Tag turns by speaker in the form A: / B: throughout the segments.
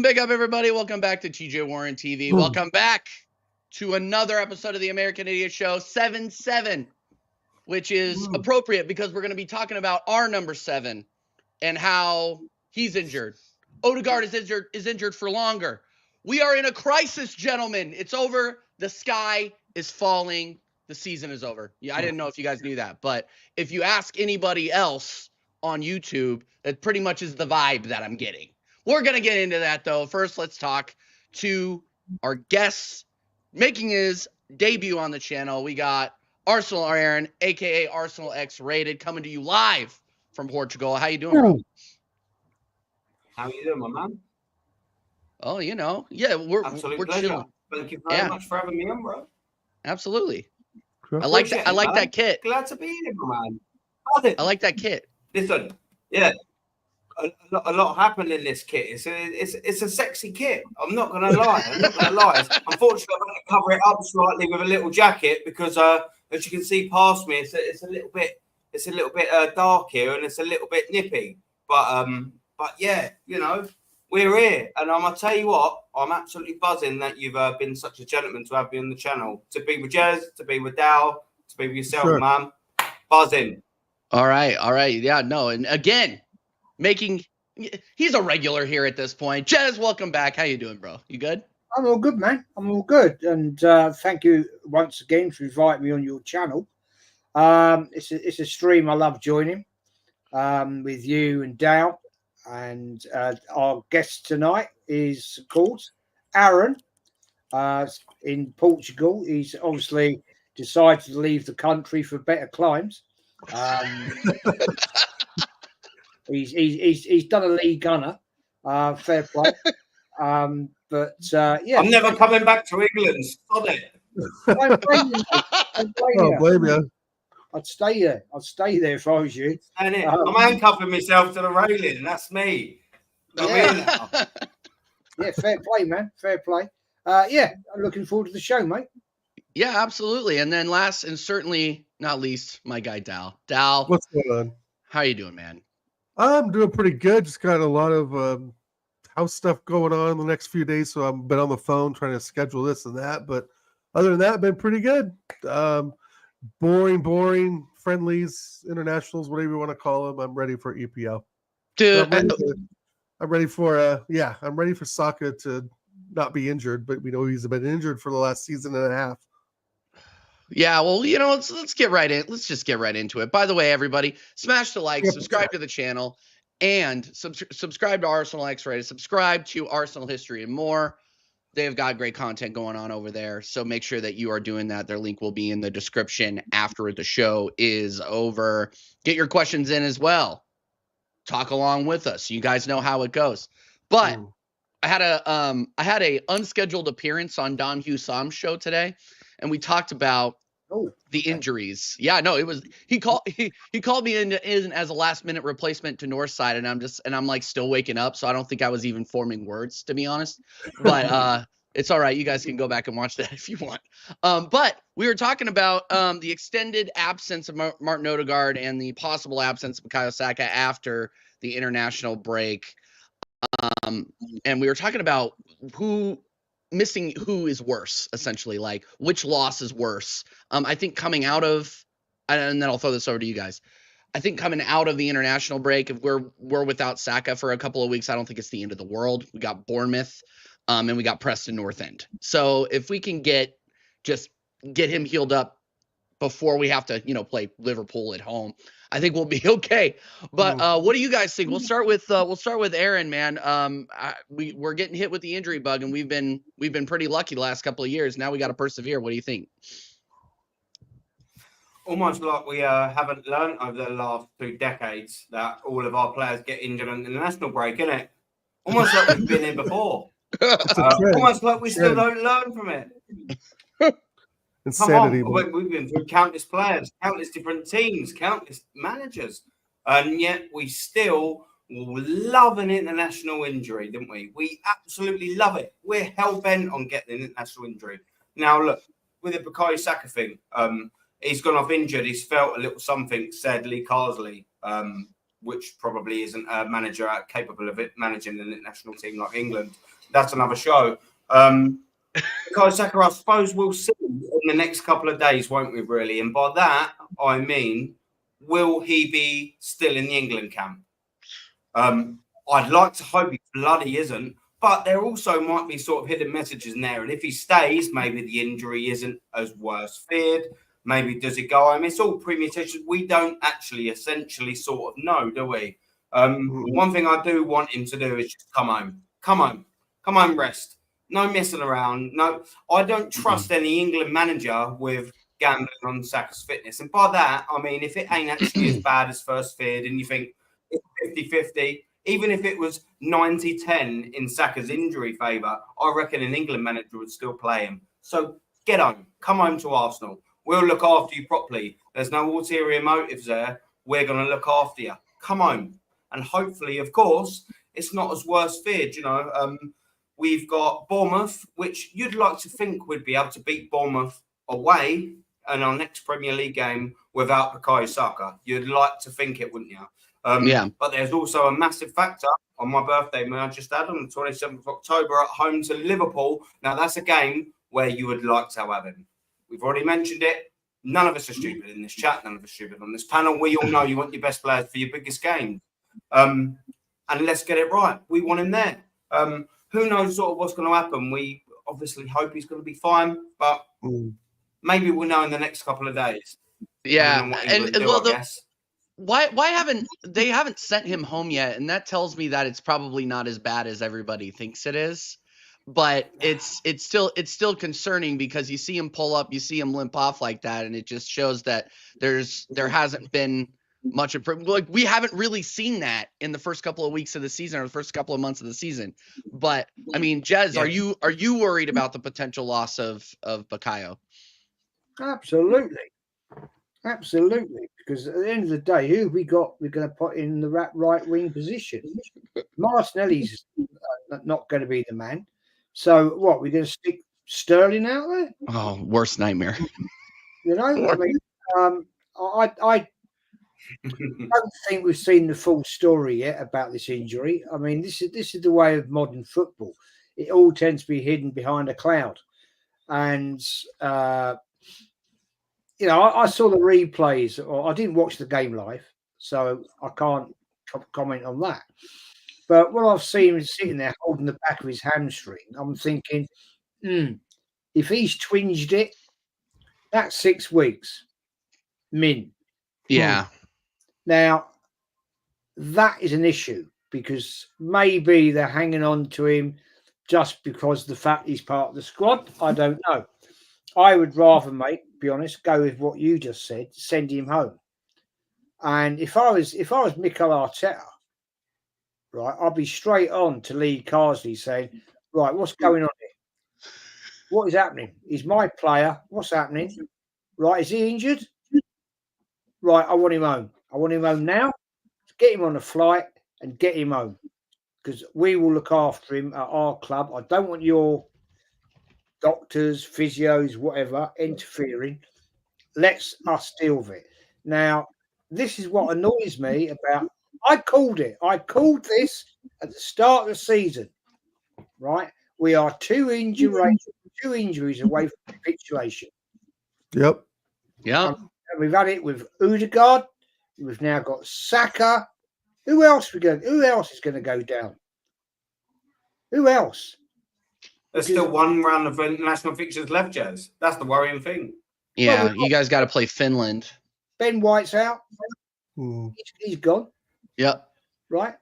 A: big up, everybody. Welcome back to TJ Warren TV. Welcome back to another episode of the American Idiot Show, 7-7, which is appropriate because we're going to be talking about our number 7 and how he's injured. ODEGAARD is injured for longer. We are in a crisis, gentlemen. It's over. The sky is falling. The season is over. Yeah, I didn't know if you guys knew that, but if you ask anybody else on YouTube, that pretty much is the vibe that I'm getting. We're going to get into that, though. First, let's talk to our guests making his debut on the channel. We got Arsenal Aaron, a.k.a. Arsenal X Rated, coming to you live from Portugal. How you doing, bro?
B: How you doing, my man?
A: Oh, you know, yeah, we're chilling.
B: Thank you very much for having me on, bro.
A: Absolutely. I like that. I like that kit.
B: Glad to be here, man.
A: I like that kit.
B: Listen, yeah, a lot happened in this kit. It's a sexy kit. I'm not gonna lie. Unfortunately, I'm gonna cover it up slightly with a little jacket because, as you can see past me, it's a little bit dark here and it's a little bit nippy. But yeah, you know, we're here, and I'm gonna tell you what, I'm absolutely buzzing that you've been such a gentleman to have me on the channel, to be with Jez, to be with Dal, to be with yourself, man. Buzzing.
A: All right. Yeah, no, and again, he's a regular here at this point. Jez, welcome back. How you doing, bro? You good?
C: I'm all good, man. I'm all good, and thank you once again for inviting me on your channel. It's a stream I love joining with you and Dal. And our guest tonight is called Aaron in Portugal. He's obviously decided to leave the country for better climes. He's done a league gunner, fair play. But yeah,
B: I'm never coming back to England. Stop it.
C: Don't blame you.
D: Oh, blame you.
C: I'd stay there. I'd stay there if I was you.
B: I'm handcuffing myself to the railing. That's me.
C: Yeah, fair play, man. Fair play. Yeah, I'm looking forward to the show, mate.
A: Yeah, absolutely. And then last and certainly not least, my guy Dal. Dal,
D: what's going on?
A: How you doing, man?
D: I'm doing pretty good. Just got a lot of house stuff going on in the next few days, so I've been on the phone trying to schedule this and that. But other than that, I've been pretty good. Boring friendlies, internationals, whatever you want to call them. I'm ready for EPL.
A: Dude,
D: I'm ready for SAKA to not be injured, but we know he's been injured for the last season and a half.
A: Yeah, well, you know, let's get right in. Let's just get right into it. By the way, everybody, smash the like, subscribe to the channel, and subscribe to Arsenal X Rated. Subscribe to Arsenal History and More. They've got great content going on over there, so make sure that you are doing that. Their link will be in the description after the show is over. Get your questions in as well. Talk along with us. You guys know how it goes. But I had a unscheduled appearance on Don Husam's show today, and we talked about the injuries. Yeah, no, it was he called me in as a last minute replacement to Northside, and I'm like still waking up, so I don't think I was even forming words, to be honest. But it's all right. You guys can go back and watch that if you want. But we were talking about the extended absence of Martin Odegaard and the possible absence of Bukayo Saka after the international break. And we were talking about who is worse, essentially, like which loss is worse. I think coming out of, and then I'll throw this over to you guys. I think coming out of the international break, if we're without Saka for a couple of weeks, I don't think it's the end of the world. We got Bournemouth, and we got Preston North End. So if we can get him healed up before we have to, play Liverpool at home, I think we'll be okay. But what do you guys think? We'll start with Aaron, man. We're getting hit with the injury bug, and we've been pretty lucky the last couple of years. Now we got to persevere. What do you think?
B: Almost like we haven't learned over the last 2 decades that all of our players get injured on the national break, isn't it? Almost like we've been here before. Almost like we still don't learn from it.
D: Insanity.
B: Come on. We've been through countless players, countless different teams, countless managers, and yet we still love an international injury, didn't we? We absolutely love it. We're hell-bent on getting an international injury. Now, look, with the Bukayo Saka thing, he's gone off injured. He's felt a little something, said Lee Carsley, which probably isn't a manager capable of managing an international team like England. that's another show. Because SAKA, I suppose we'll see in the next couple of days, won't we, really? And by that, I mean, will he be still in the England camp? I'd like to hope he bloody isn't, but there also might be sort of hidden messages in there. And if he stays, maybe the injury isn't as worse feared. Maybe does he go? I mean, it's all permutations. We don't actually essentially sort of know, do we? One thing I do want him to do is just come home. Come home, rest. No messing around. No, I don't trust any England manager with gambling on Saka's fitness. And by that, I mean, if it ain't actually as bad as first feared and you think it's 50-50, even if it was 90-10 in Saka's injury favour, I reckon an England manager would still play him. So get home. Come home to Arsenal. We'll look after you properly. There's no ulterior motives there. We're going to look after you. Come home. And hopefully, of course, it's not as worse feared. You know, we've got Bournemouth, which you'd like to think we'd be able to beat Bournemouth away in our next Premier League game without Bukayo Saka. You'd like to think it, wouldn't you?
A: Yeah.
B: But there's also a massive factor on my birthday, may I just add, on the 27th of October at home to Liverpool. Now, that's a game where you would like to have him. We've already mentioned it. None of us are stupid in this chat. None of us are stupid on this panel. We all know you want your best players for your biggest game. And let's get it right. We want him there. Who knows sort of what's going to happen? We obviously hope he's going to be fine, but maybe we'll know in the next couple of days.
A: Yeah.
B: I guess.
A: Why haven't they sent him home yet? And that tells me that it's probably not as bad as everybody thinks it is. But it's still concerning because you see him pull up, you see him limp off like that, and it just shows that there hasn't been much improvement. Like we haven't really seen that in the first couple of weeks of the season or the first couple of months of the season. But I mean, Jez, are you worried about the potential loss of Bukayo?
C: Absolutely. Because at the end of the day, who have we got? We're going to put in the right wing position. Martinelli's not going to be the man. So what? We're going to stick Sterling out there?
A: Oh, worst nightmare.
C: You know, I mean, I don't think we've seen the full story yet about this injury. I mean, this is the way of modern football. It all tends to be hidden behind a cloud, and you know, I saw the replays, or I didn't watch the game live, so I can't comment on that. But what I've seen him sitting there holding the back of his hamstring, I'm thinking, if he's twinged it, that's 6 weeks. Min.
A: Yeah.
C: Now, that is an issue because maybe they're hanging on to him just because the fact he's part of the squad. I don't know. I would rather, mate, be honest, go with what you just said, send him home. And if I was Mikel Arteta, right, I'd be straight on to Lee Carsley saying, right, what's going on here? What is happening? He's my player. What's happening? Right, is he injured? Right, I want him home. I want him home now. Get him on a flight and get him home because we will look after him at our club. I don't want your doctors, physios, whatever, interfering. Let's us deal with it. Now, this is what annoys me about. I called it. I called this at the start of the season. Right, we are two injuries away from capitulation.
D: Yep.
A: Yeah.
C: We've had it with ODEGAARD. We've now got SAKA. Who else is going to go down? Who else?
B: There's still one round of international fixtures left, Jez. That's the worrying thing.
A: Yeah,
C: Well,
A: you guys got to play Finland.
C: Ben White's out. He's gone.
A: Yep.
C: Right.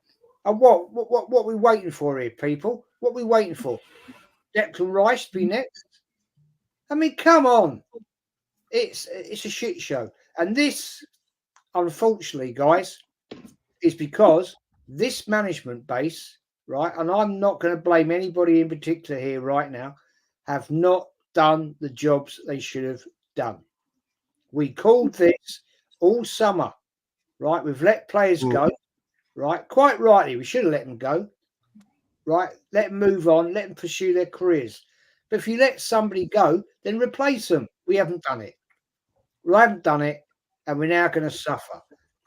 C: And what are we waiting for here, people? What are we waiting for? Declan Rice to be next? I mean, come on. It's a shit show. And this, unfortunately, guys, is because this management base, right, and I'm not going to blame anybody in particular here right now, have not done the jobs they should have done. We called this all summer, right? We've let players go, right? Quite rightly, we should have let them go, right? Let them move on, let them pursue their careers. But if you let somebody go, then replace them. We haven't done it. We haven't done it, and we're now going to suffer.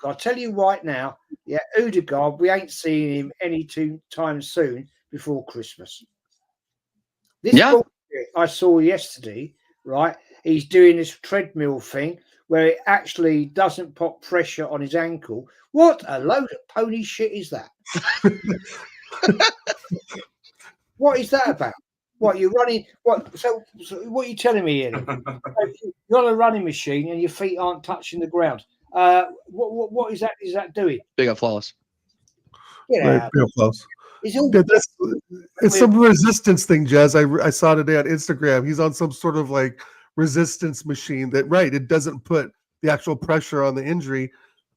C: I'll tell you right now, yeah, ODEGAARD, we ain't seeing him any time soon before Christmas. This bullshit I saw yesterday, right? He's doing this treadmill thing where it actually doesn't put pressure on his ankle. What a load of pony shit is that? What is that about? What you're running? What? So what are you telling me here? You're on a running machine and your feet aren't touching the ground. What is that? Is that doing?
A: Big up, flawless.
C: Get out.
D: It's some resistance thing, Jez. I saw today on Instagram. He's on some sort of like resistance machine that, right, it doesn't put the actual pressure on the injury,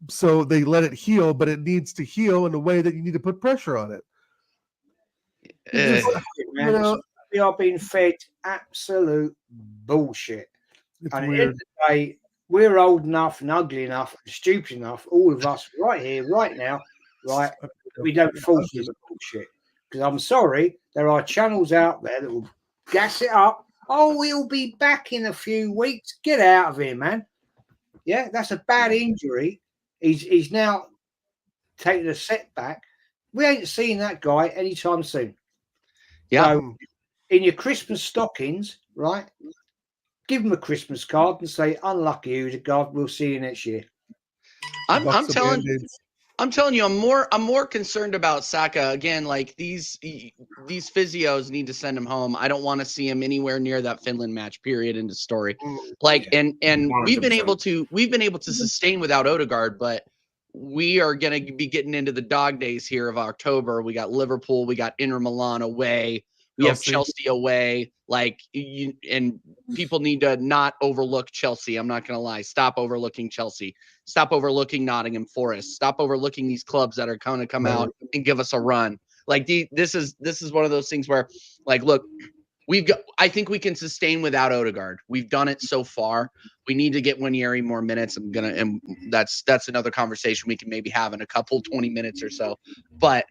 D: so they let it heal, but it needs to heal in a way that you need to put pressure on it.
C: We are being fed absolute bullshit.
D: It's
C: and
D: weird.
C: At the end of the day, we're old enough and ugly enough and stupid enough, all of us right here, right now, right? We don't fall for the bullshit. Because I'm sorry, there are channels out there that will gas it up. Oh, we'll be back in a few weeks. Get out of here, man. Yeah, that's a bad injury. He's now taking a setback. We ain't seeing that guy anytime soon.
A: Yeah.
C: So, in your Christmas stockings, right? Give him a Christmas card and say, "Unlucky, ODEGAARD. We'll see you next year."
A: I'm telling you, I'm more concerned about SAKA again. Like these physios need to send him home. I don't want to see him anywhere near that Finland match. Period. End of story. Like and 100%. we've been able to sustain without ODEGAARD, but we are going to be getting into the dog days here of October. We got Liverpool, we got Inter Milan away. We have Chelsea away, and people need to not overlook Chelsea. I'm not going to lie. Stop overlooking Chelsea. Stop overlooking Nottingham Forest. Stop overlooking these clubs that are going to come out and give us a run. Like this is one of those things where, like, look, I think we can sustain without ODEGAARD. We've done it so far. We need to get Winieri more minutes. And that's another conversation we can maybe have in a couple 20 minutes or so. But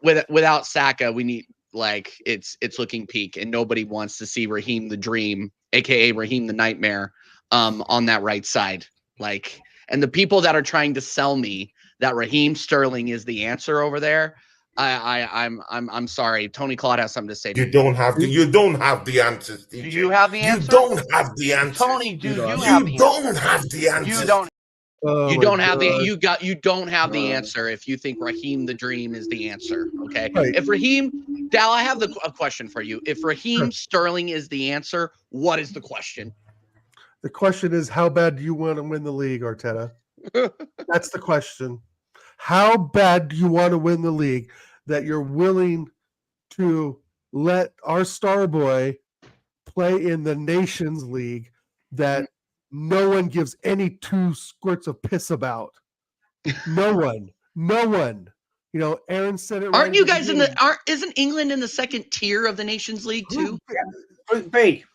A: without SAKA, we need. Like it's looking peak, and nobody wants to see Raheem the Dream, aka Raheem the Nightmare, on that right side. Like, and the people that are trying to sell me that Raheem Sterling is the answer over there, I'm sorry. Tony Claude has something to say.
E: You don't have the answers. DJ.
A: Do you have the answer?
E: You don't have the answers.
A: Tony, you don't
E: have the answers.
A: You don't. You don't have the answer if you think Raheem the Dream is the answer. Okay. Right. If Raheem, Dal, I have a question for you. If Raheem Sterling is the answer, what is the question?
D: The question is, how bad do you want to win the league, Arteta? That's the question. How bad do you want to win the league that you're willing to let our star boy play in the Nations League that no one gives any two squirts of piss about? No one. You know, Aaron said it.
A: Aren't you guys isn't England in the second tier of the Nations League too?
C: B.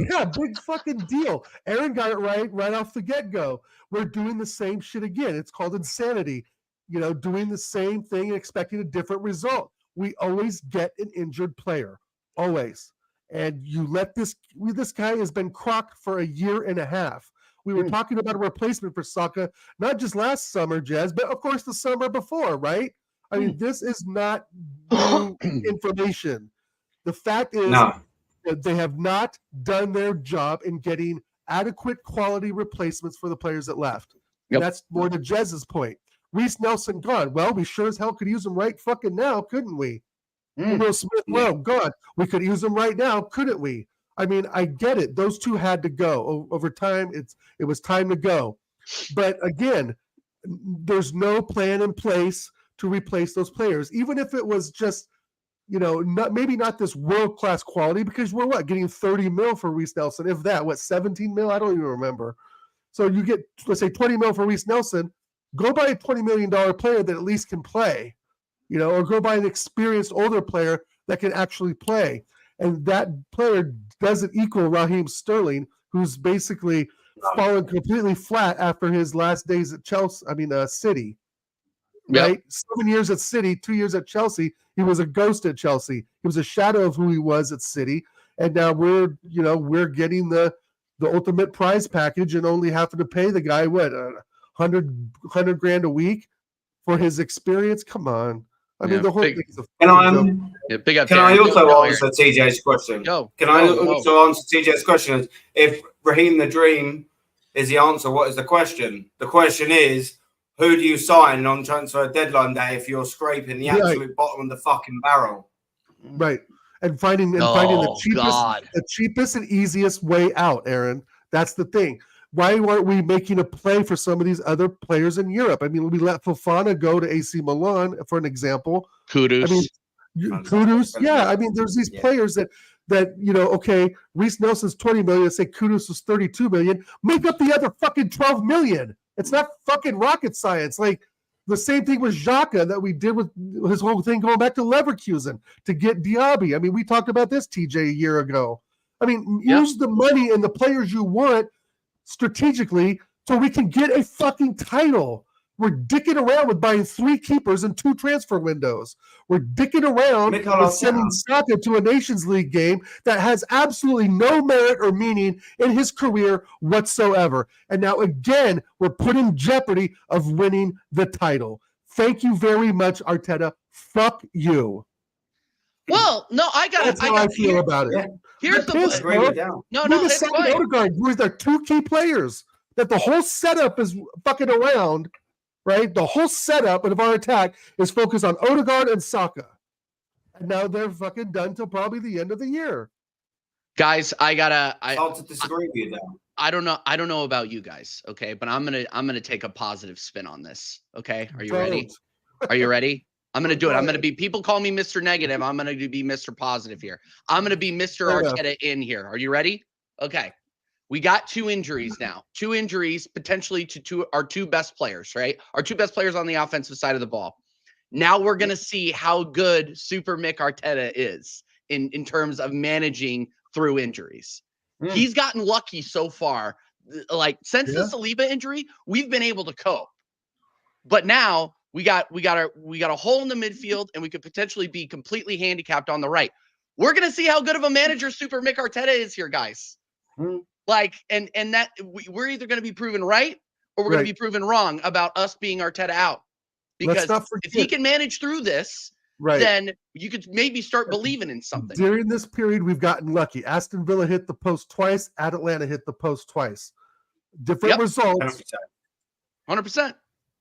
D: Yeah, big fucking deal. Aaron got it right off the get-go. We're doing the same shit again. It's called insanity. You know, doing the same thing and expecting a different result. We always get an injured player. Always. And you let this guy has been crocked for a year and a half. We were talking about a replacement for SAKA, not just last summer, Jez, but of course the summer before, right? I mean, this is not new information. The fact is that they have not done their job in getting adequate quality replacements for the players that left. Yep. That's more to Jez's point. Reece Nelson gone. Well, we sure as hell could use him right fucking now, couldn't we? Will Smith, gone. We could use him right now, couldn't we? I mean, I get it. Those two had to go. Over time, it was time to go. But again, there's no plan in place to replace those players. Even if it was just, you know, maybe not this world-class quality, because we're getting 30 mil for Reece Nelson, if that, 17 mil? I don't even remember. So you get, let's say, 20 mil for Reece Nelson. Go buy a $20 million player that at least can play, you know, or go buy an experienced older player that can actually play. And that player doesn't equal Raheem Sterling, who's basically fallen completely flat after his last days at City. Right? Yep. 7 years at City, 2 years at Chelsea. He was a ghost at Chelsea. He was a shadow of who he was at City. And now we're getting the ultimate prize package and only having to pay the guy, $100 grand a week for his experience? Come on. I mean, the whole
A: big-
D: thing's a
B: Can
D: fucking
B: I,
D: joke.
A: Yeah, big up.
B: can I
A: Darren.
B: also
A: Go,
B: answer
A: Aaron.
B: TJ's question?
A: Go.
B: Can I
A: Go.
B: also answer TJ's question? If Raheem the Dream is the answer, what is the question? The question is, who do you sign on transfer deadline day if you're scraping the absolute bottom of the fucking barrel?
D: Right. And finding the cheapest and easiest way out, Aaron. That's the thing. Why weren't we making a play for some of these other players in Europe? I mean, we let Fofana go to AC Milan for an example.
A: Kudus.
D: I mean, Kudus. Yeah, I mean, there's these players that okay, Reece Nelson's 20 million. Say Kudus was 32 million. Make up the other fucking 12 million. It's not fucking rocket science. Like the same thing with Xhaka that we did with his whole thing going back to Leverkusen to get Diaby. I mean, we talked about this, TJ, a year ago. I mean, use the money and the players you want strategically so we can get a fucking title. We're dicking around with buying 3 keepers and 2 transfer windows. We're dicking around with sending SAKA to a Nations League game that has absolutely no merit or meaning in his career whatsoever. And now again, we're put in jeopardy of winning the title. Thank you very much, Arteta. Fuck you.
A: Well, no,
D: That's how I feel about it.
A: Here's the
D: pissed, bro.
A: No,
D: it's fine. ODEGAARD, where's their 2 key players that the whole setup is fucking around, right? The whole setup of our attack is focused on ODEGAARD and SAKA. And now they're fucking done till probably the end of the year.
A: Guys, I
B: hard to disagree with you now.
A: I don't know about you guys, okay? But I'm gonna take a positive spin on this. Okay. Are you ready? Are you ready? I'm going to do it. I'm going to be, people call me Mr. Negative. I'm going to be Mr. Positive here. I'm going to be Mr. Arteta in here. Are you ready? Okay. We got 2 injuries now. 2 injuries potentially to our 2 best players, right? Our 2 best players on the offensive side of the ball. Now we're going to see how good Super Mick Arteta is in terms of managing through injuries. He's gotten lucky so far. Like since the Saliba injury, we've been able to cope. But now we got a hole in the midfield, and we could potentially be completely handicapped on the right. We're gonna see how good of a manager Super Mick Arteta is here, guys. Like, and that we're either gonna be proven right or we're gonna be proven wrong about us being Arteta out. Because if he can manage through this, then you could maybe start believing in something.
D: During this period, we've gotten lucky. Aston Villa hit the post twice. Atalanta hit the post twice. Different results.
A: 100%.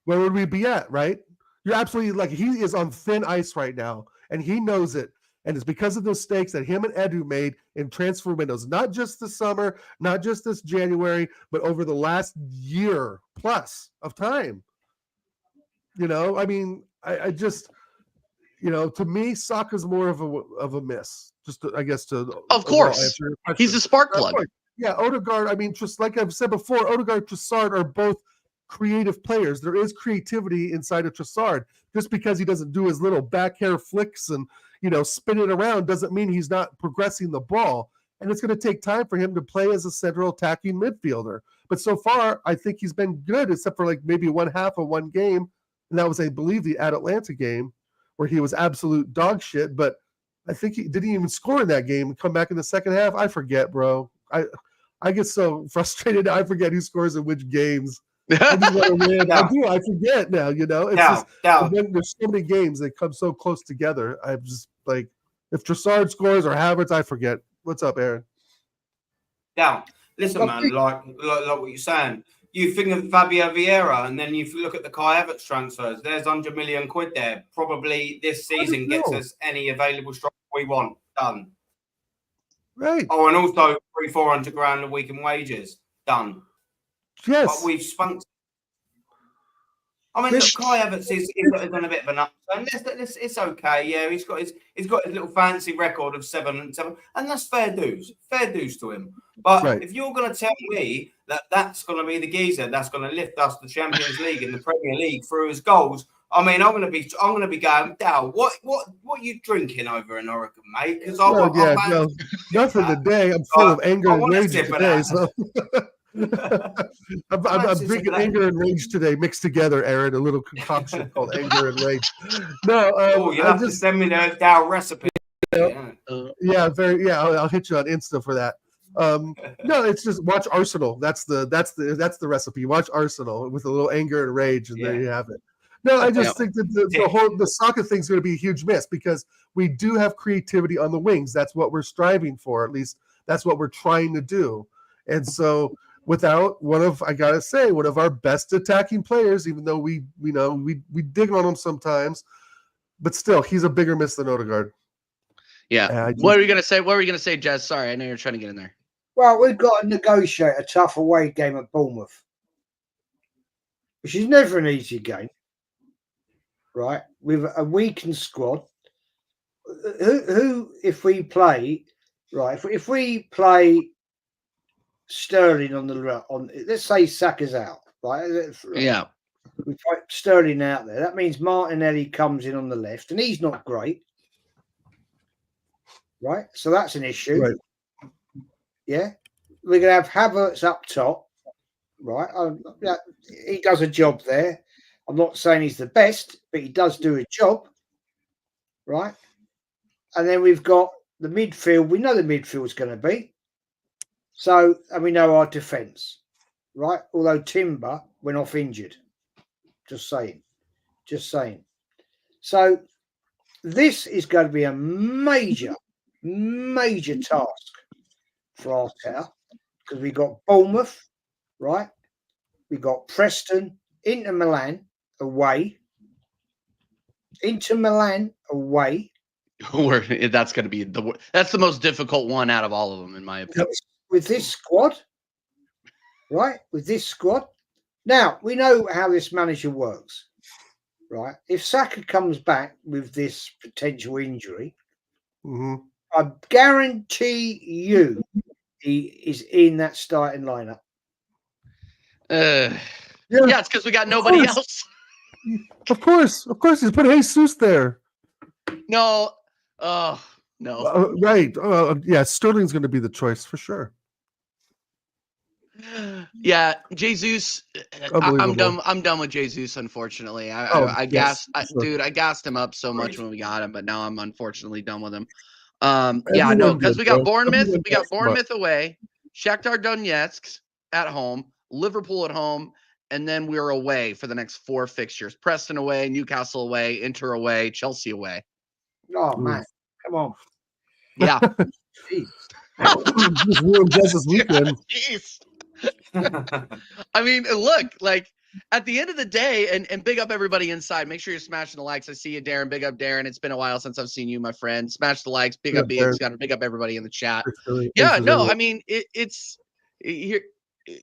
D: Where would we be at, right? You're absolutely like, he is on thin ice right now, and he knows it. And it's because of those mistakes that him and Edu made in transfer windows, not just this summer, not just this January, but over the last year plus of time. You know, I mean, I just, you know, to me, Saka's more of a miss. Just to, I guess to
A: of course he's a spark plug.
D: Yeah, ODEGAARD. I mean, just like I've said before, ODEGAARD, Trossard are both creative players. There is creativity inside of Trossard. Just because he doesn't do his little back hair flicks and, you know, spin it around doesn't mean he's not progressing the ball. And it's going to take time for him to play as a central attacking midfielder. But so far, I think he's been good, except for like maybe one half of one game. And that was, I believe, the Atalanta game where he was absolute dog shit. But I think he didn't even score in that game and come back in the second half. I forget, bro. I get so frustrated. I forget who scores in which games. I do want to win. I forget now, you know. It's there's so many games that come so close together. I'm just like, if Trossard scores or Havertz, I forget. What's up, Aaron?
B: Yeah, listen, man, like what you're saying. You think of Fabio Vieira, and then you look at the Kai Havertz transfers. There's 100 million quid there. Probably this season gets us any available striker we want. Done.
D: Right.
B: Oh, and also 300-400 grand a week in wages. Done.
D: Yes.
B: But we've spunked. I mean, look, Kai Havertz is on a bit of an upturn. It's okay. Yeah, he's got his little fancy record of 7-7, and that's fair dues. Fair dues to him. But if you're going to tell me that that's going to be the geezer that's going to lift us the Champions League and the Premier League through his goals, I mean, I'm going to be going, Dal, what are you drinking over in Oregon, mate? Because
D: nothing today. I'm full of anger and rage today. So. I'm drinking anger and rage today mixed together, Aaron. A little concoction called anger and rage. No,
B: you have to send me the Dow recipe.
D: I'll hit you on Insta for that. No, it's just watch Arsenal. That's the recipe. Watch Arsenal with a little anger and rage, and there you have it. No, I just think that the SAKA thing's going to be a huge miss because we do have creativity on the wings. That's what we're striving for. At least that's what we're trying to do. And so without one of our best attacking players, even though we dig on him sometimes, but still he's a bigger miss than Odegaard.
A: Yeah. What are you gonna say? What were you gonna say, Jez? Sorry, I know you're trying to get in there.
C: Well, we've got to negotiate a tough away game at Bournemouth, which is never an easy game, right? With a weakened squad. Who if we play, right? If we play Sterling on let's say Saka's out, right?
A: Yeah.
C: We put Sterling out there. That means Martinelli comes in on the left, and he's not great, right? So that's an issue.
D: Right.
C: Yeah, we're gonna have Havertz up top, right? He does a job there. I'm not saying he's the best, but he does do a job, right? And then we've got the midfield. We know the midfield's going to be. So, and we know our defence, right? Although Timber went off injured. Just saying. So, this is going to be a major task for Arteta because we got Bournemouth, right? We got Preston, Inter Milan away. Inter Milan away.
A: That's going to be that's the most difficult one out of all of them, in my opinion.
C: With this squad, right? With this squad. Now, we know how this manager works, right? If Saka comes back with this potential injury, I guarantee you he is in that starting lineup.
A: Yeah, it's because we got nobody else.
D: Of course. He's put Jesus there.
A: No. Oh, no.
D: Right. Yeah, Sterling's going to be the choice for sure.
A: Yeah, Jesus. I'm done with Jesus. Unfortunately, I gassed him up so much when we got him, but now I'm unfortunately done with him. Because we got Bournemouth. We got Bournemouth away, Shakhtar Donetsk at home, Liverpool at home, and then we're away for the next 4 fixtures: Preston away, Newcastle away, Inter away, Chelsea away.
C: Oh man, come on.
A: Yeah.
D: Just ruined Jess's weekend.
A: Jeez. I mean, look, like at the end of the day, and big up everybody inside. Make sure you're smashing the likes. I see you, Darren. Big up, Darren. It's been a while since I've seen you, my friend. Smash the likes. Big up, Beans. Big up everybody in the chat. I mean, it's here.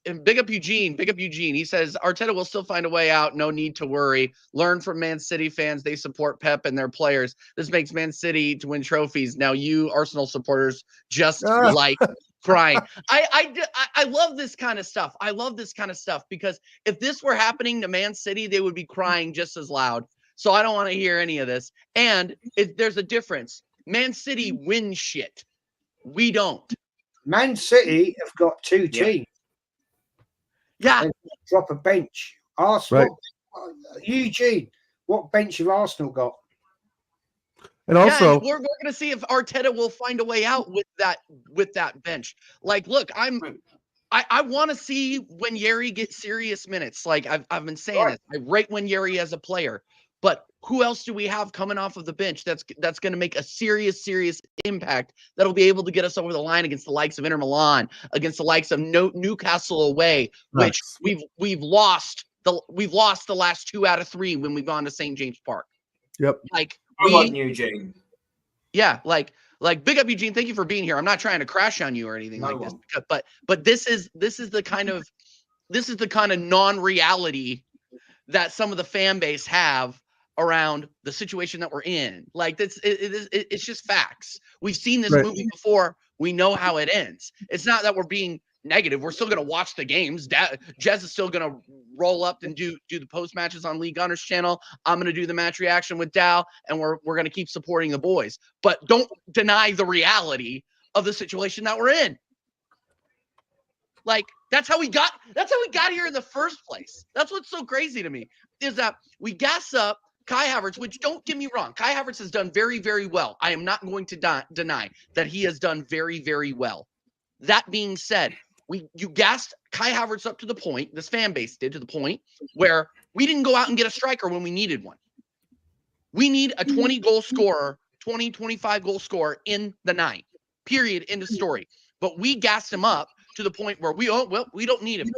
A: And big up Eugene. He says Arteta will still find a way out. No need to worry. Learn from Man City fans. They support Pep and their players. This makes Man City to win trophies. Now you Arsenal supporters just like crying. I love this kind of stuff. I love this kind of stuff because if this were happening to Man City, they would be crying just as loud. So I don't want to hear any of this. And there's a difference. Man City wins shit. We don't.
C: Man City have got 2 teams.
A: Yeah.
C: Drop a bench. Arsenal. Right. Eugene, what bench have Arsenal got?
D: And also,
A: we're going to see if Arteta will find a way out with that bench. Like, look, I want to see when Yeri gets serious minutes. Like I've been saying it. I rate when Yeri as a player, but who else do we have coming off of the bench that's going to make a serious impact that'll be able to get us over the line against the likes of Inter Milan, against the likes of Newcastle away, which we've lost the last 2 out of 3 when we've gone to St. James Park.
D: Yep.
B: Like Eugene.
A: Yeah, like big up Eugene. Thank you for being here. I'm not trying to crash on you or anything like this, but this is the kind of non-reality that some of the fan base have around the situation that we're in. Like it's just facts. We've seen this movie before. We know how it ends. It's not that we're being negative. We're still going to watch the games. Jez is still going to roll up and do the post matches on Lee Gunner's channel. I'm going to do the match reaction with Dow, and we're going to keep supporting the boys. But don't deny the reality of the situation that we're in. Like that's how we got here in the first place. That's what's so crazy to me is that we gas up Kai Havertz, which don't get me wrong, Kai Havertz has done very, very well. I am not going to deny that he has done very, very well. That being said, You gassed Kai Havertz up to the point, this fan base did, to the point where we didn't go out and get a striker when we needed one. We need a 20-goal scorer, 20, 25-goal scorer in the 9. Period. End of story. But we gassed him up to the point where we don't need him.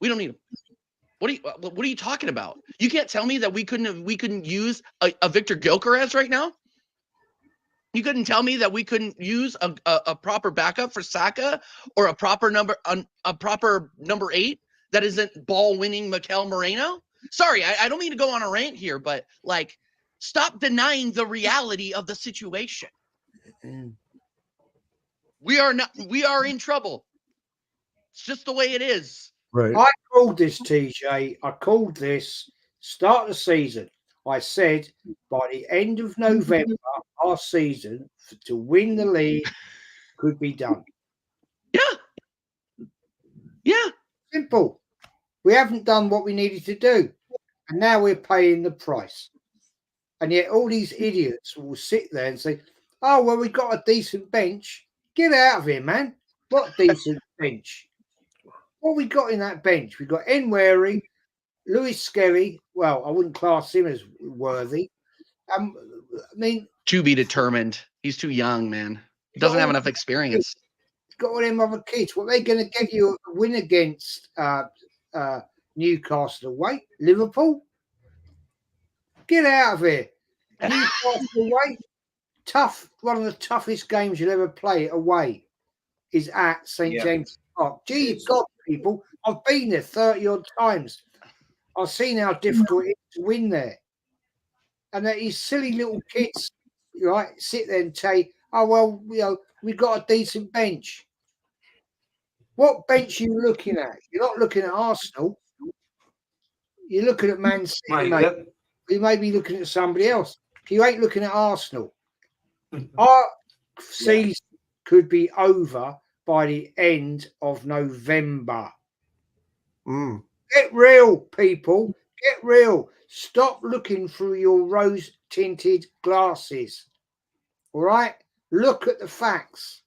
A: We don't need him. What are you talking about? You can't tell me that we couldn't use a Victor Gyökeres right now. You couldn't tell me that we couldn't use a proper backup for Saka or a proper number 8 that isn't ball winning Mikel Moreno. Sorry, I don't mean to go on a rant here, but like, stop denying the reality of the situation. We are in trouble. It's just the way it is.
D: Right.
C: I called this, TJ. I called this start of the season. I said by the end of November, our season to win the league could be done.
A: Yeah.
C: Simple. We haven't done what we needed to do. And now we're paying the price. And yet all these idiots will sit there and say, oh, well, we've got a decent bench. Get out of here, man. What decent bench? What we got in that bench? We've got Nweri, Lewis Skelly. Well, I wouldn't class him as worthy. I mean,
A: To be determined. He's too young, man. He doesn't have enough experience.
C: Got all them other kids. What, they going to get you a win against Newcastle away? Liverpool? Get out of here. Newcastle away? Tough. One of the toughest games you'll ever play away is at St. James Park. Gee, God, people. I've been there 30-odd times. I've seen how difficult it is to win there. And that these silly little kids, right, sit there and say, oh, well, you know, we've got a decent bench. What bench are you looking at? You're not looking at Arsenal. You're looking at Man City, mate. You may be looking at somebody else. You ain't looking at Arsenal. Our season could be over by the end of November. Get real, people. Get real. Stop looking through your rose-tinted glasses. All right? Look at the facts.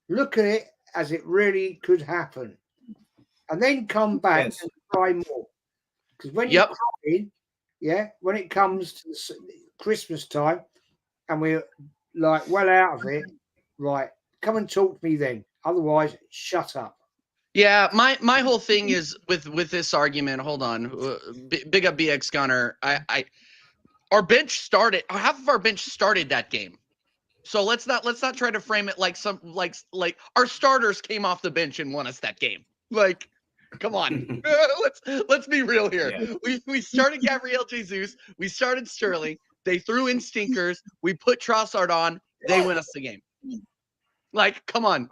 C: Look at it as it really could happen. And then come back and try more. Because when you're crying, when it comes to Christmas time and we're like well out of it, right, come and talk to me then. Otherwise, shut up.
A: Yeah, my whole thing is with this argument. Hold on, big up BX Gunner. Our bench started. Half of our bench started that game, so let's not try to frame it like some like our starters came off the bench and won us that game. Like, come on, let's be real here. Yeah. We started Gabriel Jesus. We started Sterling. They threw in stinkers. We put Trossard on. They win us the game. Like, come on,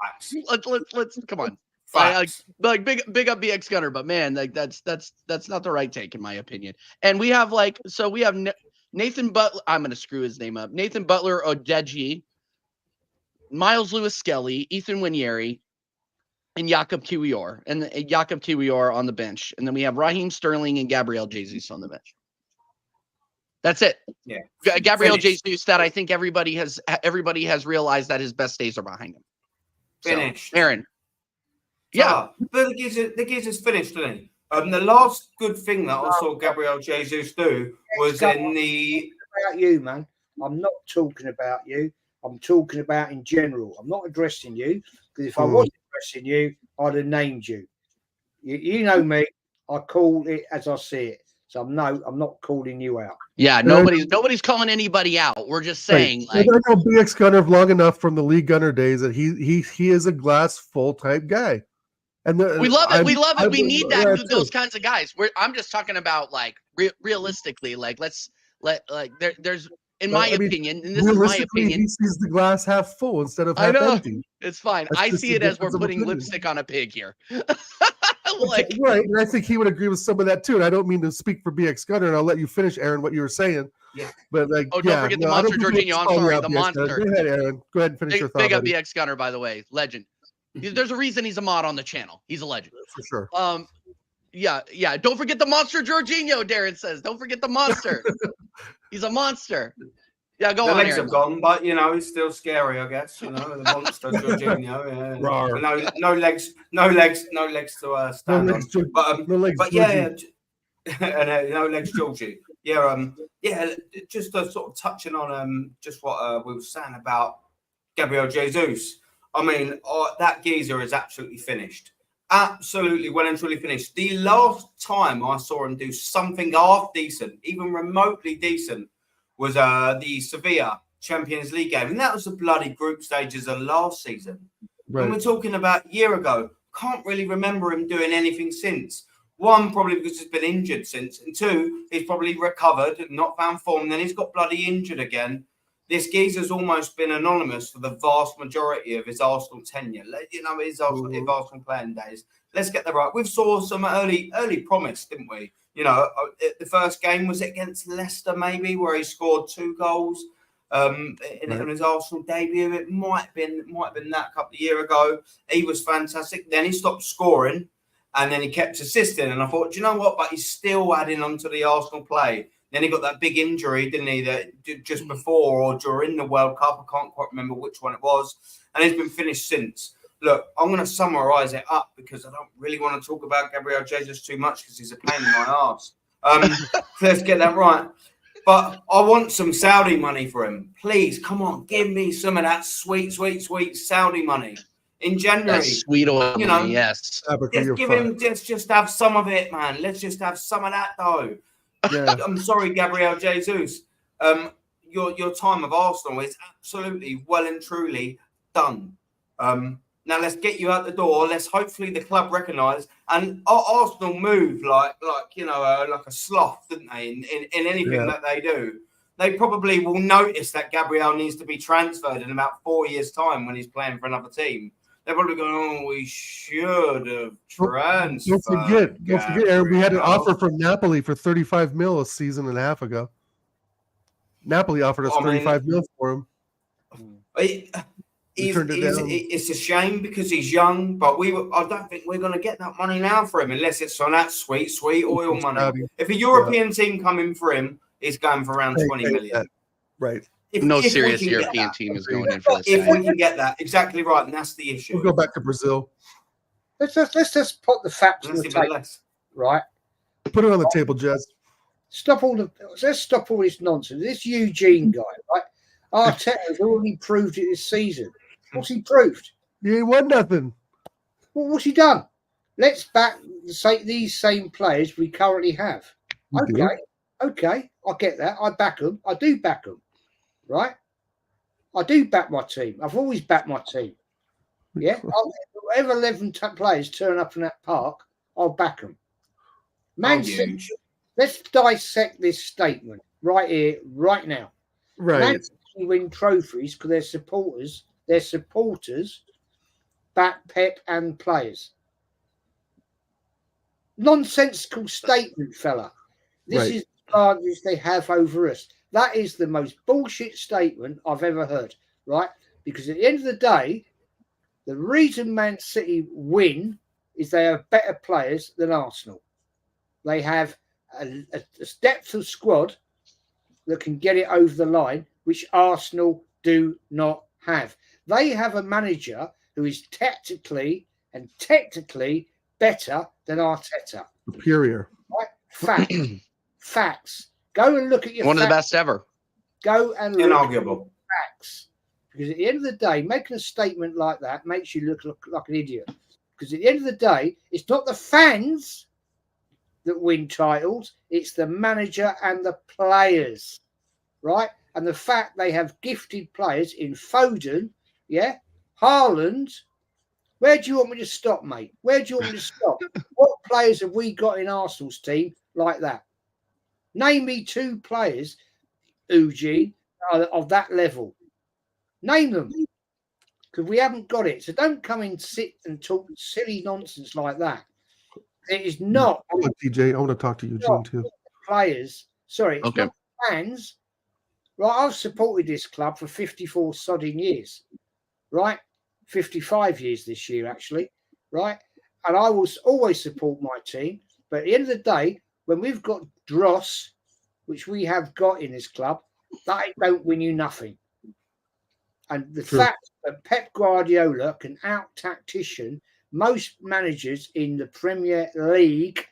A: let's come on. Like big up BX Gunner, but man, like that's not the right take in my opinion. And we have Nathan Butler. I'm gonna screw his name up. Nathan Butler Odeji, Miles Lewis Skelly, Ethan Nweri, and Jakob Kiwior, and Jakob Kiwior on the bench. And then we have Raheem Sterling and Gabriel Jesus on the bench. That's it. Yeah, Gabriel Jesus. That I think everybody has realized that his best days are behind him.
B: Finished,
A: so, Aaron.
B: Yeah, but the geezer's finished, didn't he? The last good thing that I saw Gabriel Jesus do was in the.
C: About you, man. I'm not talking about you. I'm talking about in general. I'm not addressing you because if I was addressing you, I'd have named you. You know me. I call it as I see it. So I'm not calling you out.
A: Yeah, nobody's calling anybody out. We're just saying.
D: Like, I know BX Gunner long enough from the League Gunner days that he is a glass full type guy. And
A: we love it. We love it. We need those kinds of guys. I'm just talking about like realistically. Like there's in my opinion, and this is my opinion.
D: He sees the glass half full instead of half empty.
A: It's fine. I see it as we're putting lipstick on a pig here.
D: Right, and I think he would agree with some of that too. And I don't mean to speak for BX Gunner, and I'll let you finish, Aaron, what you were saying.
B: Yeah.
D: But like,
A: don't forget the monster, Jorginho. I'm sorry, the monster.
D: Go ahead, Aaron. Go ahead and finish your thought.
A: Big up BX Gunner, by the way, legend. There's a reason he's a mod on the channel. He's a legend.
D: For sure.
A: Yeah. Don't forget the monster, Jorginho, Darren says. Don't forget the monster. He's a monster. Yeah, go
B: The
A: on,
B: legs
A: Aaron.
B: have gone, but you know, it's still scary, I guess. You know, the monster Jorginho. Yeah.
D: Rawr.
B: But no legs to stand on. But yeah, and no legs, Georgie. Yeah, just sort of touching on just what we were saying about Gabriel Jesus. I mean, that geezer is absolutely finished. Absolutely well and truly finished. The last time I saw him do something half decent, even remotely decent, was the Sevilla Champions League game. And that was the bloody group stages of last season.
D: Right.
B: And we're talking about a year ago. Can't really remember him doing anything since. One, probably because he's been injured since. And two, he's probably recovered and not found form. Then he's got bloody injured again. This geezer's almost been anonymous for the vast majority of his Arsenal tenure. You know, his Arsenal playing days. Let's get that right. We saw some early promise, didn't we? You know, the first game was against Leicester, maybe, where he scored 2 goals in his Arsenal debut. It might have been that a couple of years ago. He was fantastic. Then he stopped scoring, and then he kept assisting. And I thought, do you know what? But he's still adding on to the Arsenal play. Then he got that big injury, didn't he? That just before or during the World Cup. I can't quite remember which one it was. And he's been finished since. Look, I'm going to summarise it up because I don't really want to talk about Gabriel Jesus too much because he's a pain in my arse. Let's get that right. But I want some Saudi money for him. Please, come on, give me some of that sweet, sweet, sweet Saudi money in January.
A: That sweet oil,
B: you know,
A: yes.
B: Just give him, just have some of it, man. Let's just have some of that, though.
D: Yeah.
B: I'm sorry, Gabriel Jesus. Your time of Arsenal is absolutely well and truly done. Now let's get you out the door. Let's hopefully the club recognise and Arsenal move like a sloth, didn't they? In anything that they do, they probably will notice that Gabriel needs to be transferred in about 4 years' time when he's playing for another team. They're probably going, oh, we should have transferred.
D: Don't forget, Aaron, we had an offer from Napoli for 35 mil a season and a half ago. Napoli offered us 35 mil for him.
B: It's a shame because he's young, but I don't think we're going to get that money now for him unless it's on that sweet, sweet oil money. If a European team come in for him, it's going for around 20 million.
D: Right.
A: If serious European team is going in for this.
B: If we can get that, exactly right, and that's the issue.
D: We'll go back to Brazil.
C: Let's just put the facts on the table, right?
D: Put it on the table, Jez.
C: Let's stop all this nonsense. This Eugene guy, right? Arteta has already proved it this season. What's he proved?
D: He ain't won nothing.
C: Well, what's he done? Let's back these same players we currently have. Okay, I get that. I back them. I do back them. Right? I do back my team. I've always backed my team. Yeah? Whatever 11 players turn up in that park, I'll back them. Man City, let's dissect this statement right here, right now.
D: Right.
C: Man City win trophies because their supporters back Pep and players. Nonsensical statement, fella. This is the advantage they have over us. That is the most bullshit statement I've ever heard, right? Because at the end of the day, the reason Man City win is they have better players than Arsenal. They have a depth of squad that can get it over the line, which Arsenal do not have. They have a manager who is tactically and technically better than Arteta.
D: Superior.
C: Right? Facts. Go and look at your
A: one of the best ever.
C: Go and look
B: inarguable
C: at facts. Because at the end of the day, making a statement like that makes you look like an idiot. Because at the end of the day, it's not the fans that win titles, it's the manager and the players. Right? And the fact they have gifted players in Foden, Haaland. Where do you want me to stop, mate? Where do you want me to stop? What players have we got in Arsenal's team like that? Name me 2 players, Eugene, of that level. Name them. Because we haven't got it. So don't come and sit and talk silly nonsense like that. It is not.
D: DJ, I want to talk to Eugene too.
C: Players. Sorry, it's not fans. Right, I've supported this club for 54 sodding years. Right? 55 years this year, actually. Right? And I will always support my team. But at the end of the day, when we've got dross, which we have got in this club, That don't win you nothing. And the
D: True.
C: fact that Pep Guardiola can out-tactician most managers in the Premier League,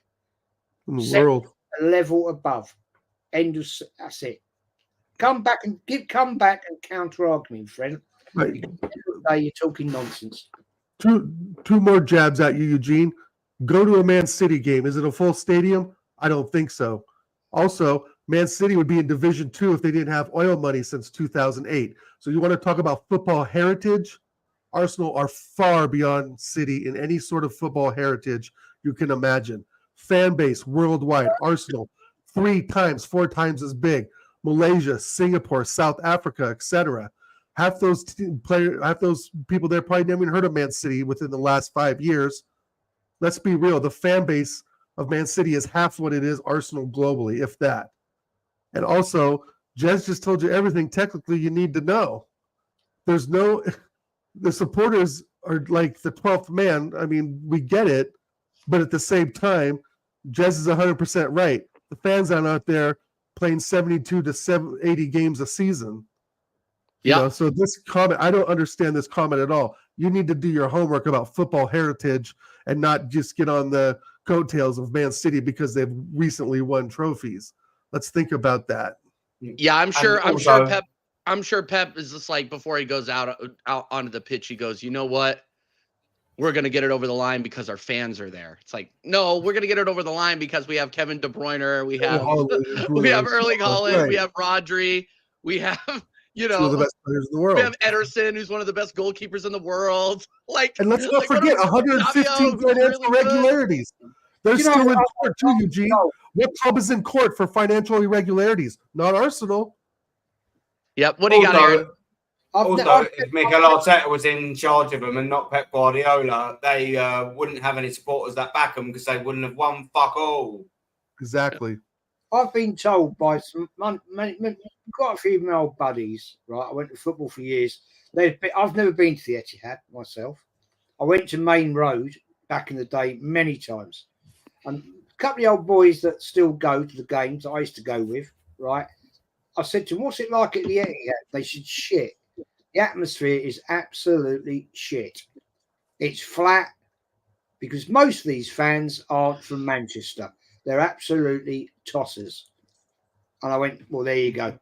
D: In the
C: set
D: world.
C: a level above. That's it. Come back and counter argument, friend.
D: Right.
C: You're talking nonsense.
D: Two more jabs at you, Eugene. Go to a Man City game. Is it a full stadium? I don't think so. Also, Man City would be in Division 2 if they didn't have oil money since 2008. So you want to talk about football heritage? Arsenal are far beyond City in any sort of football heritage you can imagine. Fan base worldwide. Arsenal 4 times as big. Malaysia, Singapore, South Africa, etc. Half those people there probably never even heard of Man City within the last 5 years. Let's be real. The fan base of Man City is half what it is Arsenal globally, if that. And also, Jez just told you everything technically you need to know. The supporters are like the 12th man. I mean, we get it, but at the same time, Jez is 100% right. The fans aren't out there playing 72 to 80 games a season.
A: Yeah.
D: So this comment, I don't understand this comment at all. You need to do your homework about football heritage and not just get on the coattails of Man City because they've recently won trophies. Let's think about that.
A: Yeah, I'm sure Pep is just like, before he goes out onto the pitch, he goes, you know what? We're going to get it over the line because our fans are there. It's like, no, we're going to get it over the line because we have Kevin De Bruyne, we have Erling Haaland,
D: right.
A: we have Rodri, we have,
D: two of the best players in the world.
A: We have Ederson, who's one of the best goalkeepers in the world.
D: And let's not forget 115 financial irregularities. They're still in court too, Eugene. What club is in court for financial irregularities? Not Arsenal.
A: Yep. What do you got, Aaron?
B: Also, if Mikel Arteta was in charge of them and not Pep Guardiola, they wouldn't have any supporters that back them because they wouldn't have won fuck all.
D: Exactly.
C: I've been told by quite a few of my old buddies, right? I went to football for years. I've never been to the Etihad myself. I went to Main Road back in the day many times. And a couple of old boys that still go to the games I used to go with, right? I said to them, what's it like at the Etihad? They said, shit. The atmosphere is absolutely shit. It's flat because most of these fans aren't from Manchester. They're absolutely tossers. And I went, well, there you go.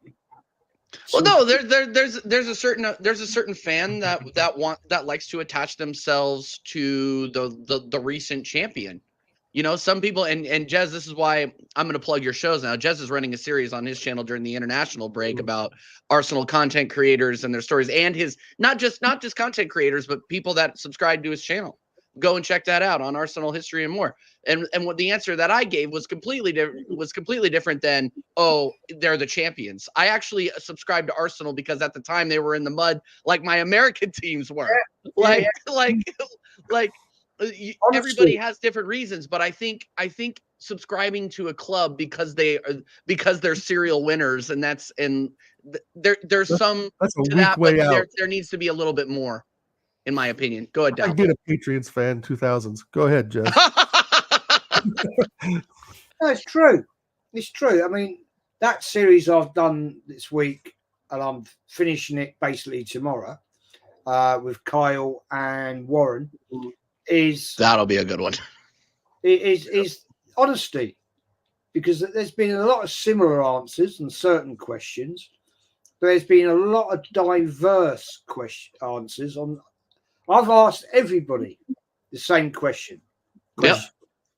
A: Well, no, there's a certain fan that likes to attach themselves to the recent champion. You know, some people, and Jez, this is why I'm going to plug your shows now. Jez is running a series on his channel during the international break about Arsenal content creators and their stories, and his not just content creators, but people that subscribe to his channel. Go and check that out on Arsenal history and more. And what the answer that I gave was completely different than, oh, they're the champions. I actually subscribed to Arsenal because at the time they were in the mud like my American teams were. Like everybody has different reasons, but I think subscribing to a club because they're serial winners, and there's some
D: that's a
A: to
D: weak
A: that,
D: way
A: but
D: out.
A: There needs to be a little bit more, in my opinion. Go ahead, Dal.
D: I've been a Patriots fan 2000s. Go ahead, Jeff.
C: No, it's true. It's true. I mean, that series I've done this week, and I'm finishing it basically tomorrow with Kyle and Warren.
A: That'll be a good one.
C: Is honesty, because there's been a lot of similar answers and certain questions, but there's been a lot of diverse answers on. I've asked everybody the same question.
A: Yep.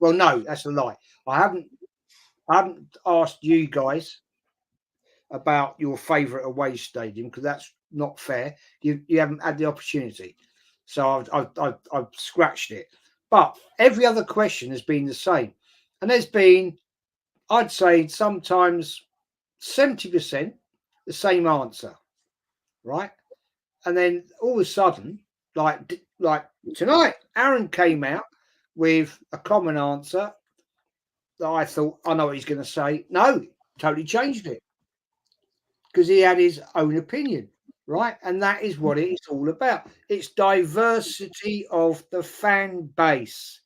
C: Well, no, that's a lie. I haven't asked you guys about your favourite away stadium because that's not fair. You haven't had the opportunity. So I've scratched it. But every other question has been the same. And there's been, I'd say, sometimes 70% the same answer, right? And then all of a sudden, like tonight, Aaron came out with a common answer that I thought, I know what he's going to say. No, totally changed it because he had his own opinion. Right, and that is what it's all about. It's diversity of the fan base.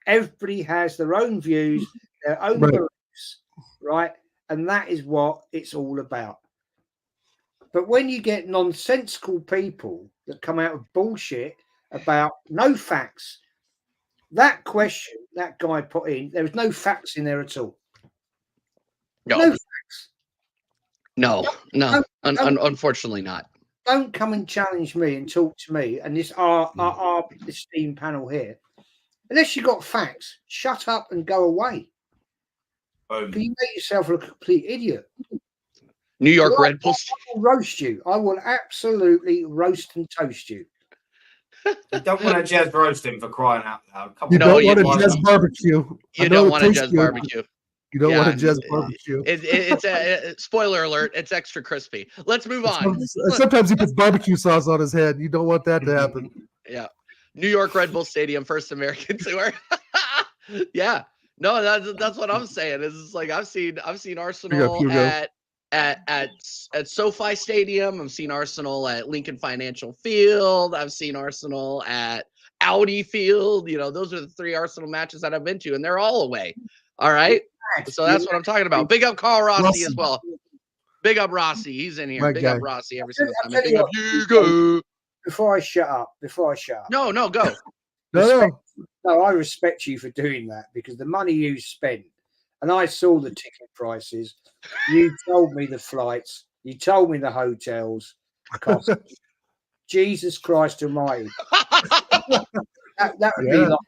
C: Everybody has their own views, their own beliefs, right? And that is what it's all about. But when you get nonsensical people that come out with bullshit about no facts, that question that guy put in, there was no facts in there at all.
A: No,
C: No facts.
A: no.
C: Don't-
A: Unfortunately not.
C: Don't come and challenge me and talk to me and this our esteemed panel here. Unless you got facts, shut up and go away. But you make yourself a complete idiot.
A: New York Red Bulls.
C: I will roast you. I will absolutely roast and toast you.
B: You don't want to jazz roast him for crying out loud. Come
D: You
B: on.
D: don't
A: you
D: want to
A: don't.
D: jazz barbecue.
A: You don't want to jazz barbecue.
D: You don't
A: Yeah,
D: want to jazz barbecue.
A: It's a spoiler alert. It's extra crispy. Let's move on.
D: Sometimes he puts barbecue sauce on his head. You don't want that to happen.
A: Yeah. New York Red Bull Stadium, first American tour. Yeah. No, that's what I'm saying. Is like I've seen Arsenal at SoFi Stadium. I've seen Arsenal at Lincoln Financial Field. I've seen Arsenal at Audi Field. You know, those are the 3 Arsenal matches that I've been to, and they're all away. All right. So that's what I'm talking about. Big up Carl Rossi as well. Big up Rossi. He's in here.
D: My
A: Big
D: guy.
A: up Rossi every single time.
C: I'll
A: Big
C: tell
A: up
C: you
A: Hugo.
C: Before I shut up.
A: No, go.
D: No.
C: No, I respect you for doing that because the money you spent, and I saw the ticket prices. You told me the flights. You told me the hotels cost. Jesus Christ Almighty! That would be like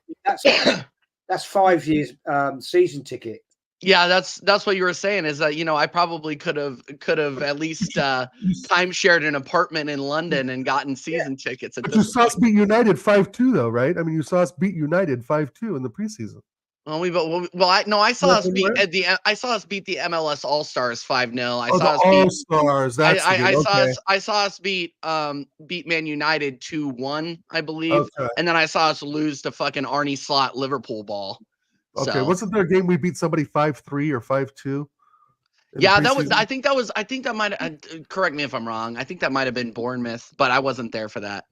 C: that's 5 years season ticket.
A: Yeah, that's what you were saying is that, you know, I probably could have at least time shared an apartment in London and gotten season tickets.
D: But you saw us beat United 5-2 though, right? I mean, you saw us beat United 5-2 in the preseason.
A: I saw us beat the MLS All Stars 5-0. I saw us beat
D: All Stars.
A: I saw us beat Man United 2-1, I believe, and then I saw us lose to fucking Arnie Slot Liverpool ball.
D: Okay,
A: So,
D: wasn't there a game we beat somebody 5-3 or 5-2?
A: Yeah, that was. I think that might. Correct me if I'm wrong. I think that might have been Bournemouth, but I wasn't there for that.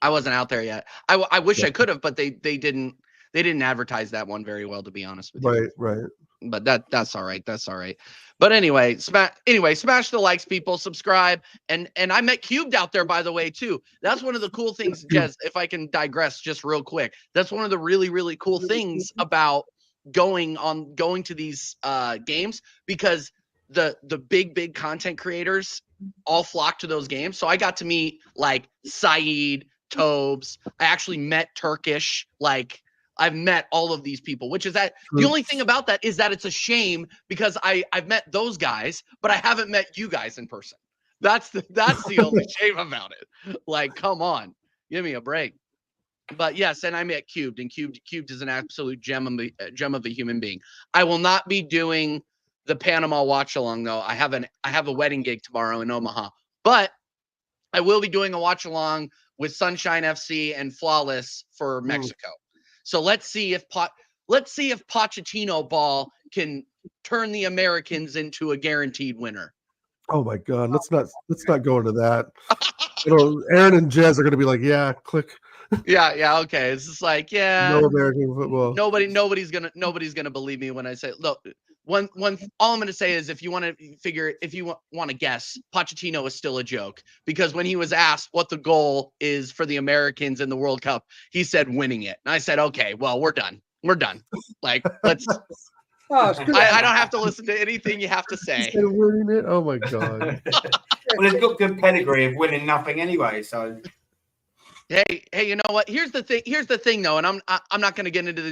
A: I wasn't out there yet. I wish I could have, but they didn't advertise that one very well, to be honest with you.
D: Right.
A: But that's all right. That's all right. But anyway, smash the likes, people. Subscribe, and I met Cubed out there, by the way, too. That's one of the cool things, Jez. If I can digress just real quick, that's one of the really cool things about going to these games, because the big content creators all flock to those games. So I got to meet like Saeed, Tobes. I actually met Turkish. Like, I've met all of these people, which is that the only thing about that is that it's a shame because I've met those guys, but I haven't met you guys in person. That's the only shame about it. Like, come on, give me a break. But yes, and I met Cubed, and Cubed is an absolute gem of a human being. I will not be doing the Panama watch along though. I have a wedding gig tomorrow in Omaha, but I will be doing a watch along with Sunshine FC and Flawless for Mexico. So let's see if Pochettino ball can turn the Americans into a guaranteed winner.
D: Oh my God, let's not go into that. Aaron and Jez are going to be like, yeah, click.
A: Yeah, okay. It's just like, yeah,
D: no American football.
A: Nobody's gonna believe me when I say, look. All I'm going to say is, if you want to guess, Pochettino is still a joke, because when he was asked what the goal is for the Americans in the World Cup, he said winning it. And I said, okay, well, we're done. Like, let's. I don't have to listen to anything you have to say.
D: Winning it? Oh my God.
B: Well, it's got good pedigree of winning nothing anyway. So.
A: Hey, you know what? Here's the thing, though, and I'm not going to get into the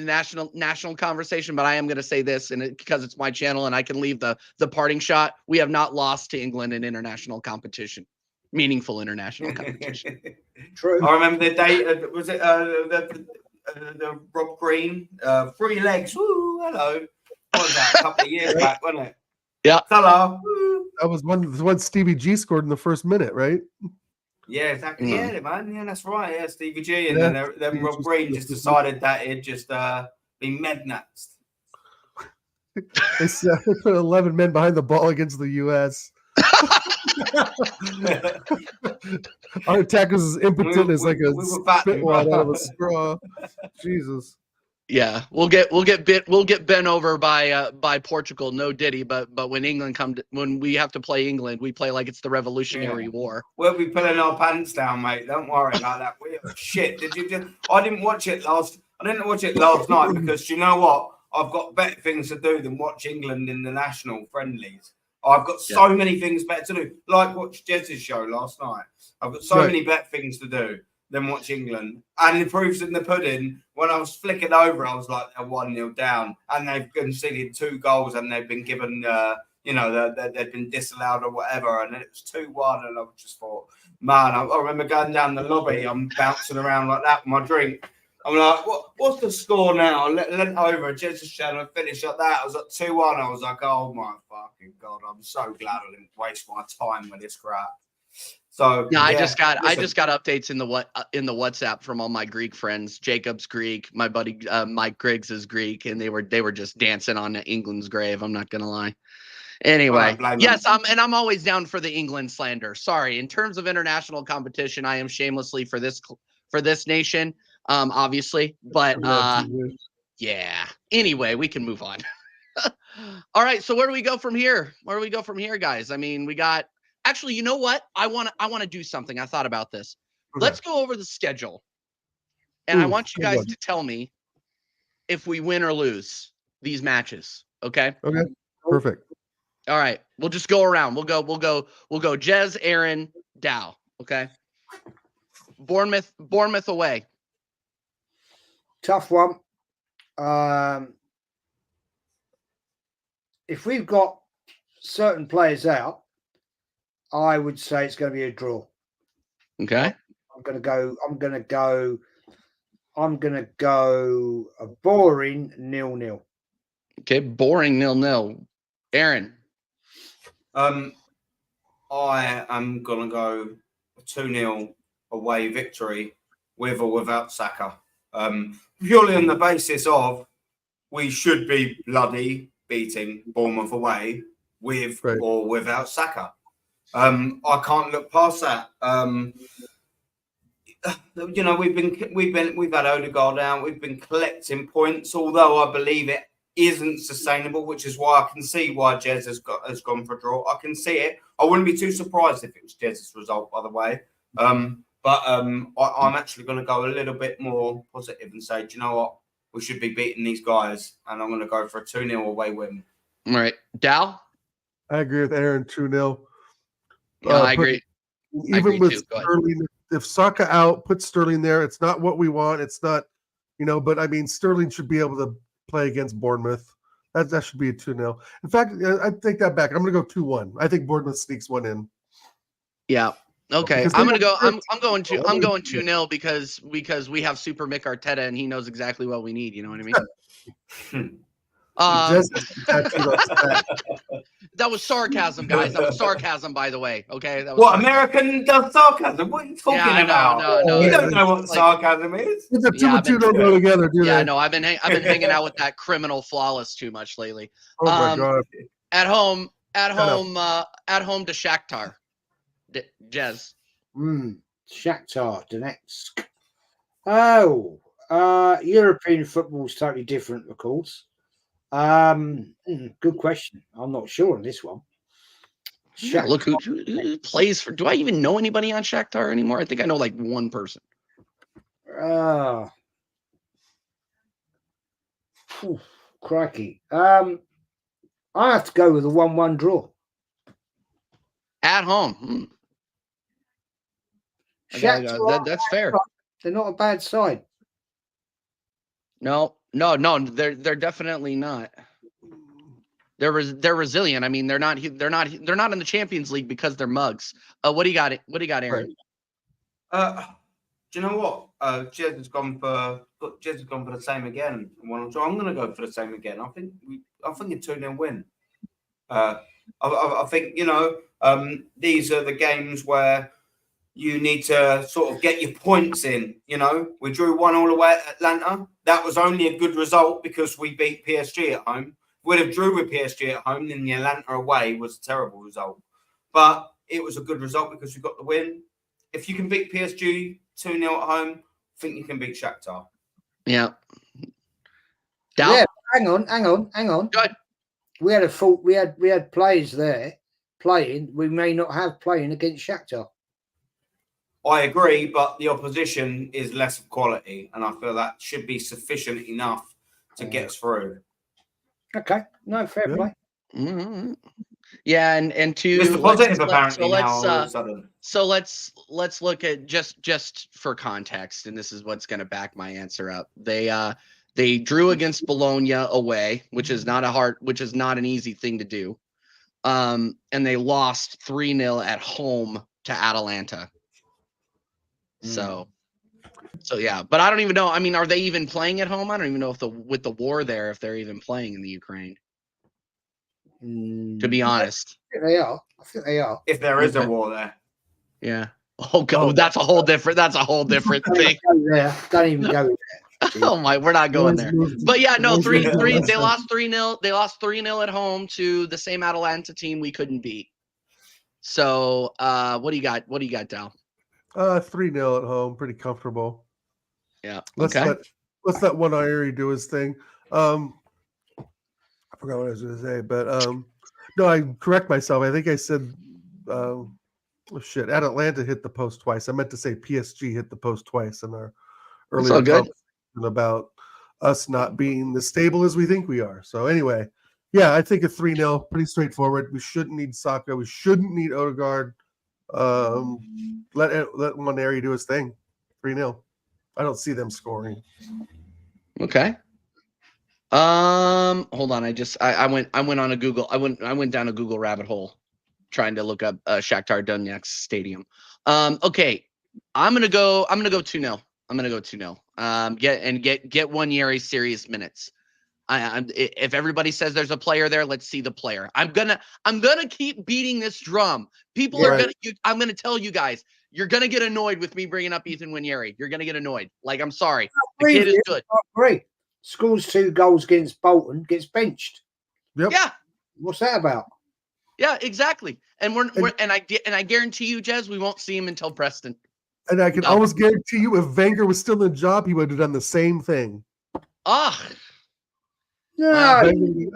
A: national conversation, but I am going to say this, and because it's my channel, and I can leave the parting shot. We have not lost to England in international competition, meaningful international competition.
C: True.
B: I remember the day. Was it the Rob Green 3 legs? Woo, hello. What was that? A couple of years back, wasn't it?
A: Yeah.
B: Hello.
D: That was one Stevie G scored in the first minute, right?
B: Yeah, exactly. Yeah, man. Yeah, that's right. Yeah, Stevie G. And then Rob Green just decided that it'd just be mednaxed.
D: They put 11 men behind the ball against the U.S. Our attack was as impotent as like a spit wad out of a straw. Jesus.
A: Yeah, we'll get bent over by Portugal, no Diddy, but when when we have to play England, we play like it's the Revolutionary War.
B: We'll be pulling our pants down, mate. Don't worry about that. Shit, I didn't watch it last night because you know what? I've got better things to do than watch England in the national friendlies. I've got so many things better to do, like watch Jez's show last night. I've got so many better things to do than watch England. And the proof's in the pudding. When I was flicking over, I was like, they're 1-0 down. And they've conceded 2 goals and they've been given, they've been disallowed or whatever. And then it was 2-1. And I just thought, man, I remember going down the lobby. I'm bouncing around like that with my drink. I'm like, what's the score now? I leant over, Jez's channel and finished like that. I was like 2-1. I was like, oh my fucking God. I'm so glad I didn't waste my time with this crap. So
A: I just got updates in the WhatsApp from all my Greek friends. Jacob's Greek, my buddy Mike Griggs is Greek, and they were just dancing on England's grave. I'm not gonna lie. Anyway, yes, I'm always down for the England slander. Sorry, in terms of international competition, I am shamelessly for this nation, obviously, but yeah. Anyway, we can move on. All right, so where do we go from here? Guys? I mean, we got. Actually, you know what? I want to do something. I thought about this. Okay. Let's go over the schedule. And I want you guys to tell me if we win or lose these matches. Okay?
D: Okay. Perfect.
A: All right. We'll just go around. We'll go Jez, Aaron, Dow. Okay. Bournemouth away.
C: Tough one. If we've got certain players out, I would say it's going to be a draw.
A: Okay.
C: I'm going to go a boring 0-0.
A: Okay, boring 0-0. Aaron.
B: I am going to go a 2-0 away victory with or without Saka. Purely on the basis of we should be bloody beating Bournemouth away with or without Saka. I can't look past that. We've had Odegaard out. We've been collecting points, although I believe it isn't sustainable, which is why I can see why Jez has gone for a draw. I can see it. I wouldn't be too surprised if it was Jez's result, by the way. I'm actually going to go a little bit more positive and say, do you know what? We should be beating these guys, and I'm going to go for a 2-0 away win.
A: All right, Dow.
D: I agree with Aaron. 2-0.
A: Yeah, I agree.
D: Even with Sterling, if Saka out, put Sterling there. It's not what we want. It's not, but I mean, Sterling should be able to play against Bournemouth. That should be a 2-0. In fact, I take that back. I'm going to go 2-1. I think Bournemouth sneaks one in.
A: Yeah. Okay. I'm going 2-0 because we have Super Mick Arteta and he knows exactly what we need. You know what I mean? That was sarcasm, guys. That was sarcasm, by the way. Okay. That was
B: what sarcasm. American does sarcasm? What are you talking about? No. You don't know what sarcasm is.
D: The two and two don't go together, do they?
A: Yeah, no. I've been hanging out with that criminal flawless too much lately.
D: Oh my God.
A: At home to Shakhtar. Jez.
C: Shakhtar Donetsk. Oh, European football is totally different, of course. Good question. I'm not sure on this one.
A: Yeah, look who plays for. Do I even know anybody on Shakhtar anymore? I think I know like one person.
C: Crikey. I have to go with a 1-1 draw.
A: At home. That's fair.
C: They're not a bad side.
A: No, they're definitely not. They're resilient. I mean, they're not in the Champions League because they're mugs. What do you got? What do you got, Aaron?
B: Do you know what? Jez has gone for the same again. I'm going to go for the same again. I think a 2-0 win. I think these are the games where you need to sort of get your points in. We drew 1-1 away at Atlanta. That was only a good result because we beat PSG at home. If we'd have drew with PSG at home, then the Atlanta away was a terrible result. But it was a good result because we got the win. If you can beat PSG 2-0 at home, I think you can beat Shakhtar.
A: Yeah. Dal?
C: Yeah, hang on.
A: Good.
C: We had a fault. We had players there playing. We may not have playing against Shakhtar.
B: I agree, but the opposition is less of quality, and I feel that should be sufficient enough to get us through.
C: Okay, no, fair play.
A: Mm-hmm. Yeah, and to
B: Mr. Positive apparently now all of a sudden.
A: So let's look at just for context, and this is what's going to back my answer up. They drew against Bologna away, which is not an easy thing to do. And they lost 3-0 at home to Atalanta. So yeah, but I don't even know. I mean, are they even playing at home? I don't even know if with the war there, if they're even playing in the Ukraine. To be honest,
C: I think they are.
B: If there is a war there.
A: Yeah. Oh God, that's a whole different thing.
C: Don't even go there.
A: Oh my, we're not going there. But yeah, no, 3-3. They lost 3-0. They lost 3-0 at home to the same Atalanta team we couldn't beat. So what do you got? What do you got, Dal?
D: 3-0 at home, pretty comfortable.
A: Yeah.
D: Let's let one Irie do his thing. I forgot what I was going to say, but no, I correct myself. I think I said, Atalanta hit the post twice. I meant to say PSG hit the post twice in our earlier conversation about us not being as stable as we think we are. So anyway, yeah, I think a 3-0, pretty straightforward. We shouldn't need Saka. We shouldn't need Odegaard. Let Moneri do his thing. 3-0. I don't see them scoring.
A: Okay. Hold on. I went on a Google. I went down a Google rabbit hole trying to look up Shakhtar Donetsk stadium. Okay. I'm gonna go 2-0. I'm gonna go 2-0. Get Wanyeri serious minutes. If everybody says there's a player there, let's see the player. I'm gonna keep beating this drum. People are gonna. I'm gonna tell you guys, you're gonna get annoyed with me bringing up Ethan Wanyeri. You're gonna get annoyed. Like, I'm sorry, the kid is good.
C: Great. Scores 2 goals against Bolton, gets benched.
D: Yep.
A: Yeah.
C: What's that about?
A: Yeah, exactly. And I guarantee you, Jez, we won't see him until Preston.
D: And I can almost guarantee you, if Wenger was still in the job, he would have done the same thing.
C: No,
D: he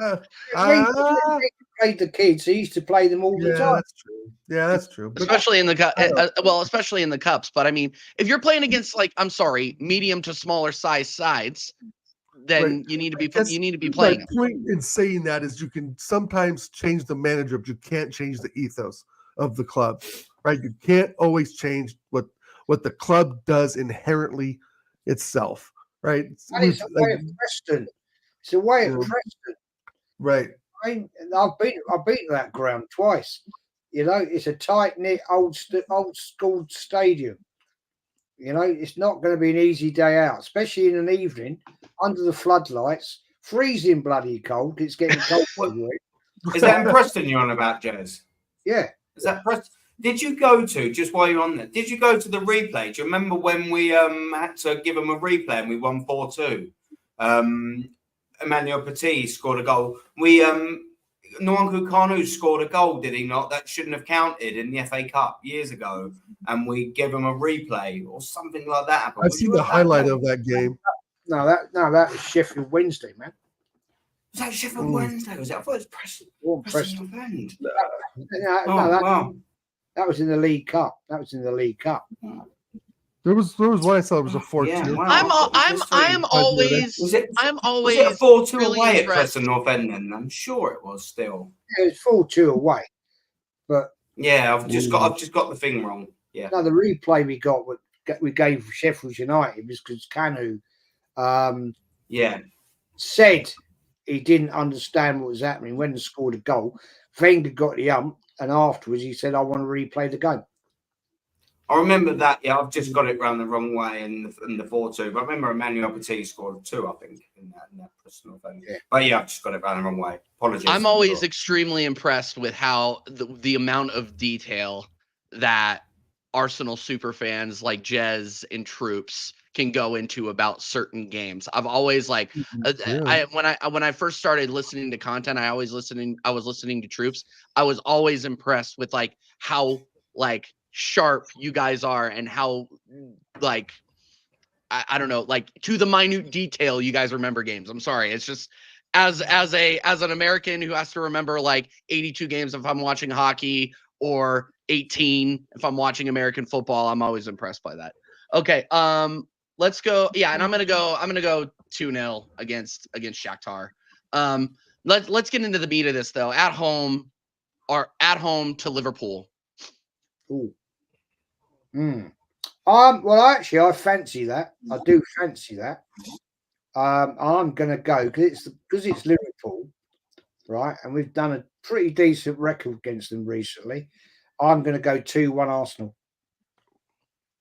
C: played the kids. He used to play them all the time.
D: That's true. Yeah, that's true. But
A: especially in the especially in the cups. But I mean, if you're playing against, like, I'm sorry, medium to smaller sides, then you need to be playing.
D: My point in saying that is you can sometimes change the manager, but you can't change the ethos of the club, right? You can't always change what the club does inherently itself, right?
C: It's a way of Preston. It's a way of Preston.
D: Right.
C: I've been to that ground twice. You know, it's a tight-knit old school stadium. You know, it's not going to be an easy day out, especially in an evening under the floodlights, freezing bloody cold. It's getting cold.
B: Is that in Preston you're on about, Jez?
C: Yeah.
B: Is that Preston? Did you go to, just while you're on there, did you go to the replay? Do you remember when we had to give them a replay and we won 4-2? Emmanuel Petit scored a goal. Nwangu Kanu scored a goal, did he not? That shouldn't have counted in the FA Cup years ago. And we gave him a replay or something like that.
D: I've seen the highlight of that game.
C: No, that was Sheffield Wednesday, man.
B: Was that Sheffield Wednesday? Was it? I thought it was Preston.
C: Wow. That was in the League Cup.
D: There was one I saw. It was a 4-2.
B: Yeah, wow.
A: I'm always
B: was it a 4-2 really away at Preston North End? Then I'm sure it was still.
C: Yeah, it was 4-2 away. But
B: yeah, I've just got the thing wrong. Yeah.
C: No, the replay we gave Sheffield United was because Kanu said he didn't understand what was happening when he scored a goal. Wenger got the ump, and afterwards he said, "I want to replay the game."
B: I remember that. Yeah, I've just got it round the wrong way in the 4-2. But I remember Emmanuel Petit scored 2, I think, in that personal thing. Yeah. But yeah, I've just got it round the wrong way. Apologies.
A: I'm always extremely impressed with how the amount of detail that Arsenal super fans like Jez and Troops can go into about certain games. I've always when I first started listening to content, I was listening to Troops. I was always impressed with like how like sharp you guys are and how like I don't know, like to the minute detail, you guys remember games. I'm sorry. It's just as an American who has to remember like 82 games if I'm watching hockey or 18 if I'm watching American football, I'm always impressed by that. Okay, let's go. Yeah, and I'm gonna go 2-0 against Shakhtar. Let's get into the meat of this though. At home to Liverpool.
C: Ooh. Well, actually, I fancy that. I do fancy that. I'm going to go because it's Liverpool, right? And we've done a pretty decent record against them recently. I'm going to go 2-1 Arsenal.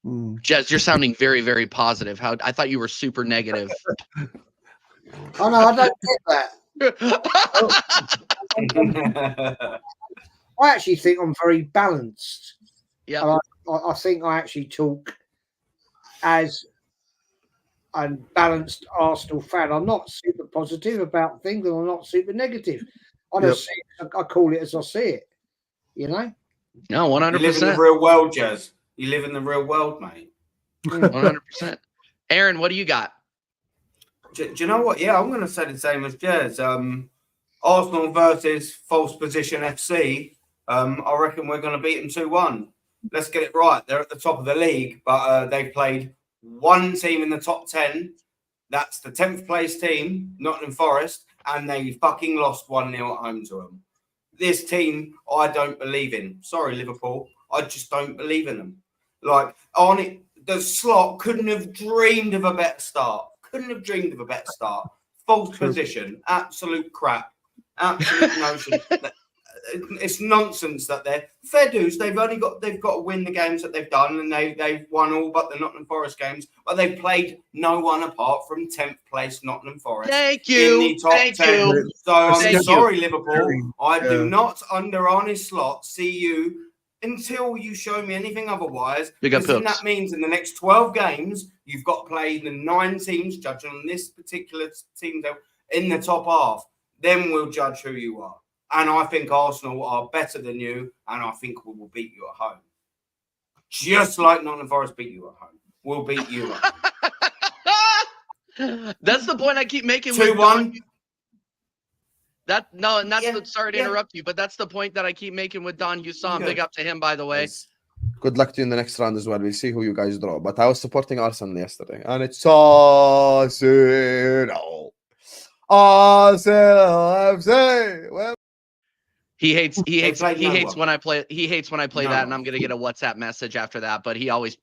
A: Jez, you're sounding very, very positive. I thought you were super negative.
C: Oh no, I don't get that. I actually think I'm very balanced.
A: Yeah.
C: I think I actually talk as a balanced Arsenal fan. I'm not super positive about things, and I'm not super negative. I call it as I see it. You know.
A: No, 100%.
B: You live in the real world, Jez. You live in the real world, mate.
A: 100%. Aaron, what do you got?
B: Do you know what? Yeah, I'm going to say the same as Jez. Arsenal versus false position FC. I reckon we're going to beat them 2-1. Let's get it right. They're at the top of the league, but they've played one team in the top 10. That's the 10th place team, Nottingham Forest, and they fucking lost 1-0 at home to them. This team, I don't believe in. Sorry, Liverpool. I just don't believe in them. Like, the Slot couldn't have dreamed of a better start. False position. Absolute crap. Absolute notion. It's nonsense that they're fair dues. They've got to win the games that they've done, and they've won all but the Nottingham Forest games. But they've played no one apart from 10th place Nottingham Forest.
A: Thank you.
B: In the top 10. So I'm sorry, Liverpool. I do not, under Arne Slot, see you until you show me anything otherwise. Because then that means in the next 12 games you've got to play the 9 teams, judging on this particular team in the top half. Then we'll judge who you are. And I think Arsenal are better than you, and I think we will beat you at home. Just like Nottingham Forest beat you at home. We'll beat you at
A: home. That's the point I keep making.
B: 2-1.
A: Sorry to interrupt you, but that's the point that I keep making with Don Hussam. Big up to him, by the way.
F: Yes. Good luck to you in the next round as well. We'll see who you guys draw. But I was supporting Arsenal yesterday, and it's Arsenal. Arsenal FC. Well,
A: He hates when I play that, and I'm gonna get a WhatsApp message after that. But he hates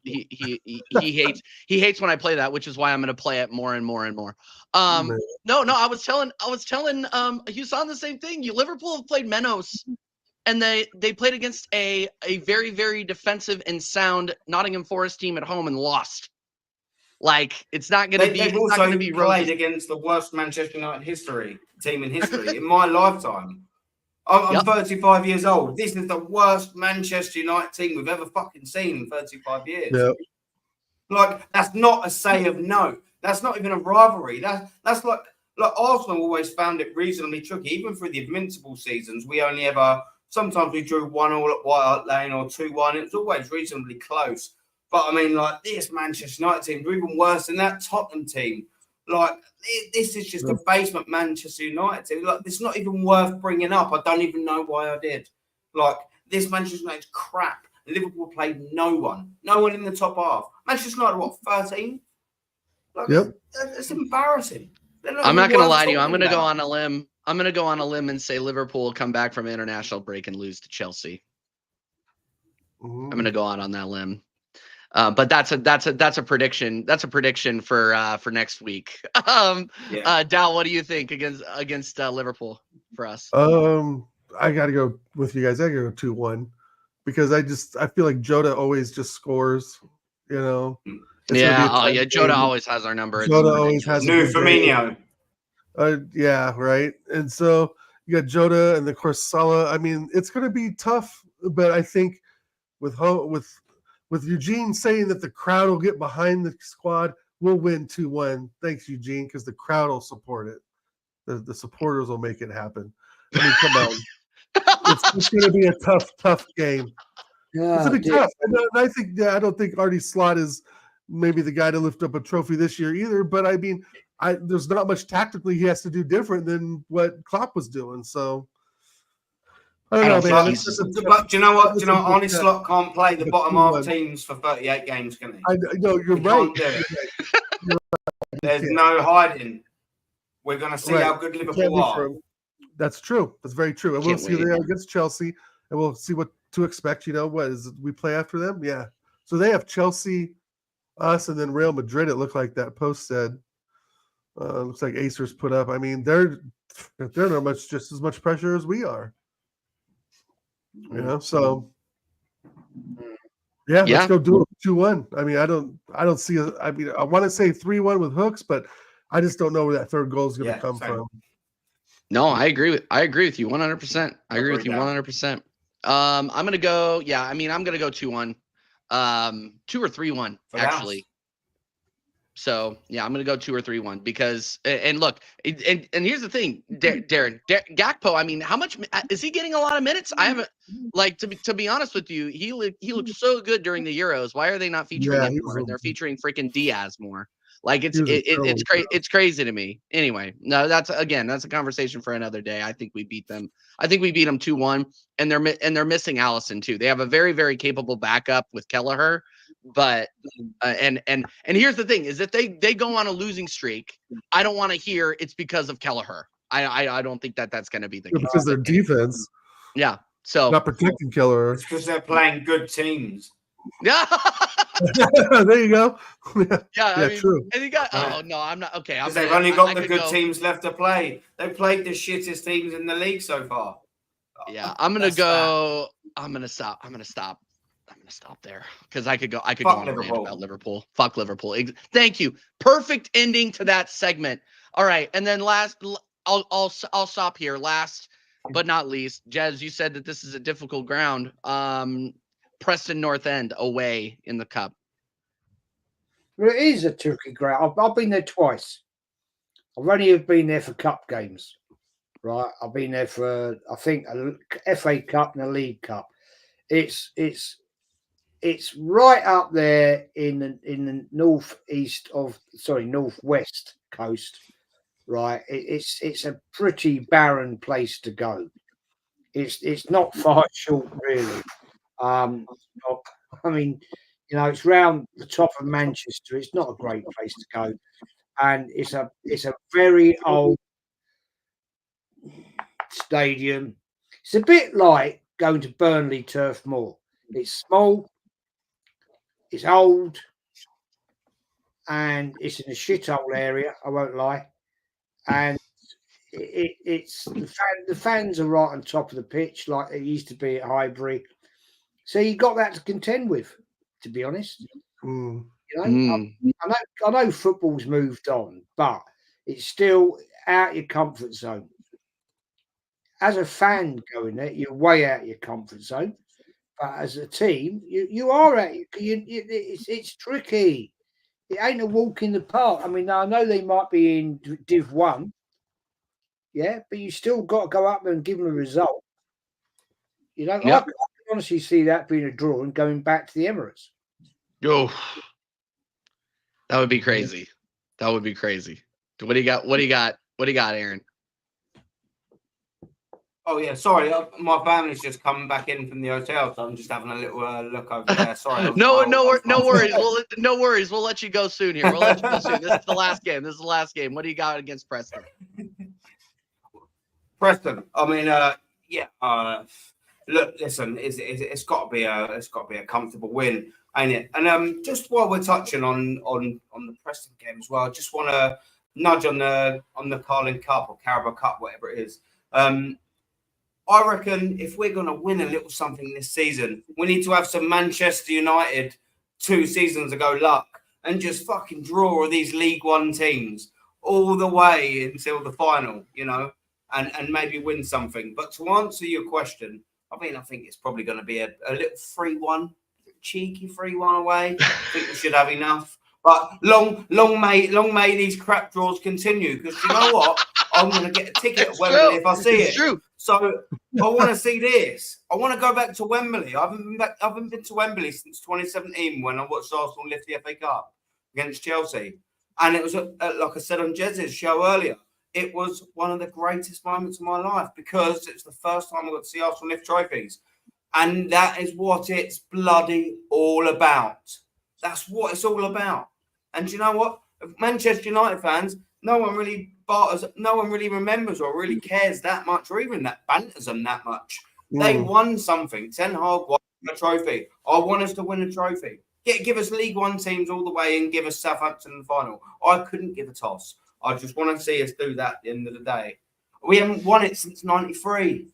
A: when I play that, which is why I'm gonna play it more and more and more. No, I was telling Hussam the same thing. Liverpool have played Menos, and they played against a very, very defensive and sound Nottingham Forest team at home and lost. Like, it's not gonna be.
B: They've also played against the worst Manchester United team in history in my lifetime. I'm 35 years old. This is the worst Manchester United team we've ever fucking seen in 35 years. Yep. Like, that's not a say of note. That's not even a rivalry. That's like Arsenal always found it reasonably tricky. Even through the Invincible seasons, sometimes we drew 1-1 at White Hart Lane or 2-1. It was always reasonably close. But I mean, like, this Manchester United team are even worse than that Tottenham team. Like, this is just a basement Manchester United team. Like, it's not even worth bringing up. I don't even know why I did. Like, this Manchester United's crap. Liverpool played no one in the top half. Manchester United, what, 13? Like, yep. It's embarrassing.
A: I'm not going to lie to you. I'm going to go on a limb. I'm going to go on a limb and say Liverpool will come back from international break and lose to Chelsea. I'm going to go out on that limb. But that's a prediction. That's a prediction for next week. Dal, what do you think against Liverpool for us?
D: I got to go with you guys. I got to go 2-1 because I feel like Jota always just scores. You know.
A: Jota always has our number.
D: Jota always has
B: new Firmino.
D: Yeah, right. And so you got Jota and of course Salah. I mean, it's going to be tough, but I think with Eugene saying that the crowd will get behind the squad, we'll win 2-1. Thanks, Eugene, because the crowd will support it. The supporters will make it happen. I mean, come on. It's going to be a tough game. Yeah, it's going to be tough. And I don't think Artie Slot is maybe the guy to lift up a trophy this year either. But I mean, there's not much tactically he has to do different than what Klopp was doing. So I don't know, man.
B: But do you know what? Do you know Arne Slot can't play the bottom half teams for 38 games, can he?
D: I know you're
B: He
D: right.
B: can't do it. There's no hiding. We're going to see how good Liverpool are.
D: That's true. That's very true. And we'll see
A: wait.
D: they are against Chelsea, and we'll see what to expect. You know, what is it, we play after them? Yeah. So they have Chelsea, us, and then Real Madrid. It looked like that post said. Looks like Acer's put up. I mean, they're not much just as much pressure as we are. You know, so yeah. Let's go do it 2-1. I mean, I don't see I mean, I want to say 3-1 with hooks, but I just don't know where that third goal is going to come from.
A: No, I agree with you 100%. I agree with you 100%. I'm going to go, I'm going to go 2-1. 2 or 3-1 actually. So, I'm going to go 2 or 3-1 because and look, and here's the thing, Darren Gakpo, I mean, how much is he getting? A lot of minutes? I haven't, like, to be honest with you, he looked so good during the Euros. Why are they not featuring him more? And they're featuring freaking Diaz more. Like it's crazy to me. Anyway, no, that's a conversation for another day. I think we beat them. I think we beat them 2-1, and they're missing Allison too. They have a very, very capable backup with Kelleher, but and here's the thing: is if they go on a losing streak, I don't want to hear it's because of Kelleher. I don't think that's going to be the case.
D: Because their defense.
A: Yeah. So
D: not protecting Kelleher.
B: It's because they're playing good teams.
A: Yeah.
D: There you go.
A: I mean,
D: true.
A: And you got I'm not okay.
B: Because they've only got the good teams left to play. They've played the shittest teams in the league so far.
A: Yeah, I'm gonna go. I'm gonna stop there because I could go on a rant about Liverpool. Fuck Liverpool. Thank you. Perfect ending to that segment. All right, and then last, I'll stop here. Last but not least, Jez, you said that this is a difficult ground. Preston North End away in the cup.
C: Well, it is a tricky ground. I've been there twice. I've only been there for cup games, right? I've been there for, I think, a FA Cup and a League Cup. It's right up there in the northwest coast, right? It's a pretty barren place to go. It's not far short, really. I mean, you know, it's round the top of Manchester. It's not a great place to go, and it's a very old stadium. It's a bit like going to Burnley Turf Moor. It's small, it's old, and it's in a shithole area. I won't lie, and it's the fans are right on top of the pitch, like it used to be at Highbury. So you got that to contend with, to be honest. You know, I know football's moved on, but it's still out your comfort zone. As a fan going there, you're way out your comfort zone. But as a team, you are at it's tricky. It ain't a walk in the park. I mean, I know they might be in Div 1, but you still got to go up there and give them a result. You know, I can honestly see that being a draw and going back to the Emirates.
A: Oh, that would be crazy. That would be crazy. What do you got? What do you got, Aaron?
B: Oh yeah, sorry, my family's just coming back in from the hotel, so I'm just having a little look over there. Sorry.
A: No worries. No worries. We'll let you go soon here. We'll let you go soon. This is the last game. What do you got against Preston?
B: Preston. I mean, look, listen, it's got to be a comfortable win, ain't it? And just while we're touching on the Preston game as well, I just want to nudge on the Carling Cup or Carabao Cup, whatever it is. I reckon if we're going to win a little something this season, we need to have some Manchester United 2 seasons ago luck and just fucking draw all these League One teams all the way until the final, you know, and maybe win something. But to answer your question, I think it's probably going to be a little 3-1, cheeky 3-1 away. I think we should have enough. But long may these crap draws continue, because you know what? I'm going to get a ticket at Wembley if I see it.
A: True.
B: So I want to see this. I want to go back to Wembley. I haven't been to Wembley since 2017 when I watched Arsenal lift the FA Cup. against Chelsea. And it was, like I said on Jez's show earlier, it was one of the greatest moments of my life because it's the first time I got to see Arsenal lift trophies. And that is what it's bloody all about. That's what it's all about. And you know what? Manchester United fans, no one really remembers or really cares that much, or even that banters them that much. They won something. Ten Hag won a trophy. I want us to win a trophy. Give us League One teams all the way and give us Southampton in the final. I couldn't give a toss. I just want to see us do that at the end of the day. We haven't won it since '93.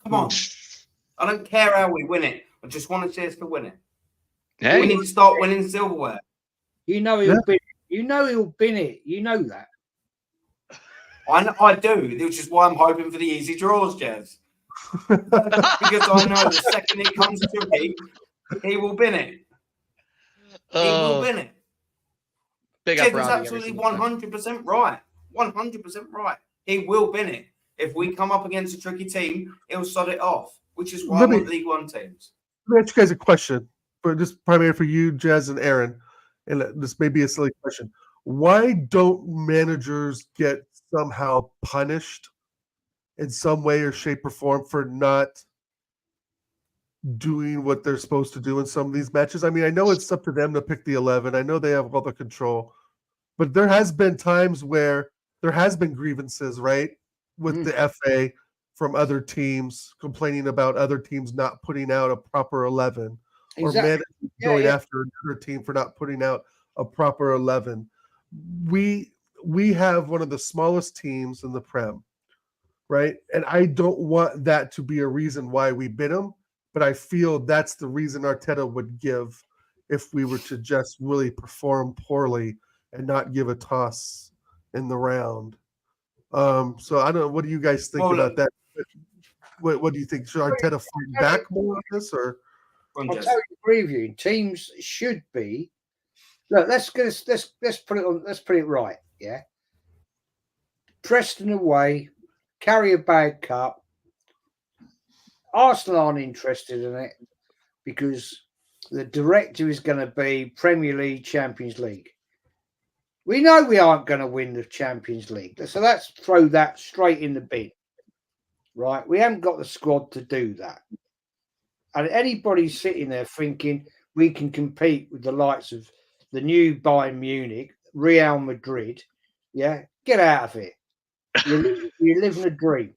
B: Come on. I don't care how we win it. I just want to see us to win it.
A: Hey.
B: We need to start winning silverware.
C: You know he'll bin it. You know he'll bin it. You know that.
B: I do, which is why I'm hoping for the easy draws, Jez. Because I know the second he comes to me, he will bin it. He will bin it.
A: Big up,
B: Jez is
A: Robbie,
B: absolutely 100% right. 100% right. He will bin it. If we come up against a tricky team, he'll sod it off, which is why I want League One teams.
D: Let me ask you guys a question, but just primarily for you, Jez and Aaron, and this may be a silly question. Why don't managers get somehow punished in some way or shape or form for not doing what they're supposed to do in some of these matches? I mean, I know it's up to them to pick the 11. I know they have all the control, but there has been times where there has been grievances, right, with the FA from other teams complaining about other teams not putting out a proper 11, or managers going after another team for not putting out a proper 11. We have one of the smallest teams in the Prem, right? And I don't want that to be a reason why we bid them, but I feel that's the reason Arteta would give if we were to just really perform poorly and not give a toss in the round. So I don't know. What do you guys think about that? What do you think? Should Arteta fight back more on this, or?
C: I'll tell you, preview teams should be. Look, let's put it on. Let's put it right. Yeah. Preston away, carry a bag cup. Arsenal aren't interested in it because the directive is going to be Premier League, Champions League. We know we aren't going to win the Champions League, so let's throw that straight in the bin. Right? We haven't got the squad to do that. And anybody sitting there thinking we can compete with the likes of the new Bayern Munich, Real Madrid, yeah, get out of it. You're living a dream.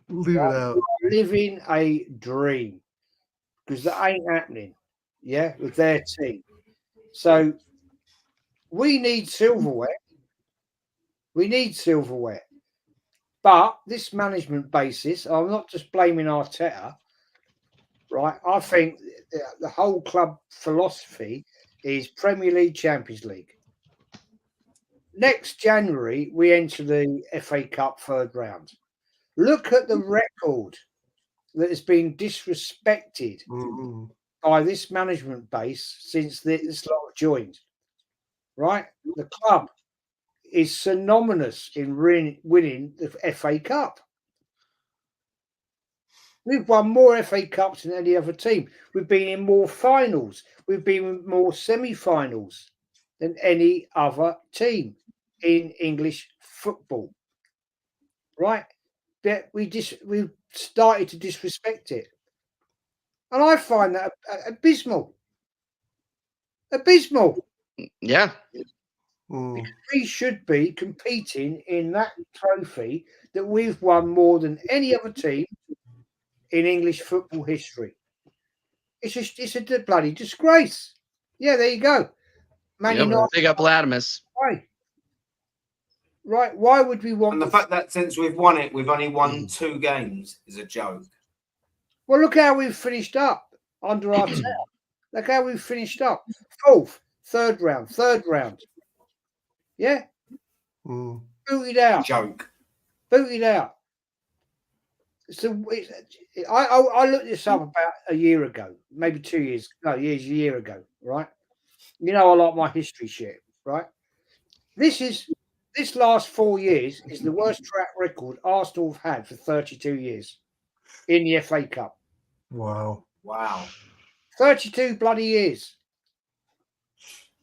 D: Leave it out.
C: You're living a dream because that ain't happening, yeah, with their team. So we need silverware. We need silverware. But this management basis, I'm not just blaming Arteta, right? I think the whole club philosophy is Premier League, Champions League. Next January, we enter the FA Cup third round. Look at the record that has been disrespected by this management base since this lot joined, right? The club is synonymous in winning the FA Cup. We've won more FA Cups than any other team. We've been in more finals. We've been in more semi-finals than any other team in English football. Right? But we've started to disrespect it. And I find that abysmal. Abysmal.
A: Yeah.
C: We should be competing in that trophy that we've won more than any other team in English football history. It's a bloody disgrace. Yeah, there you go. Man United.
A: Big up Latimus.
C: Right. Why would we want?
B: And the fact that since we've won it, we've only won 2 games is a joke.
C: Well, look how we've finished up under our tail. Look how we've finished up. 4th, third round. Yeah. Booted out.
B: Joke.
C: Booted out. So I looked this up about a year ago, maybe 2 years. No, a year ago, right? You know, I like my history shit, right? This last 4 years is the worst track record Arsenal have had for 32 years in the FA Cup.
D: Wow.
C: 32 bloody years.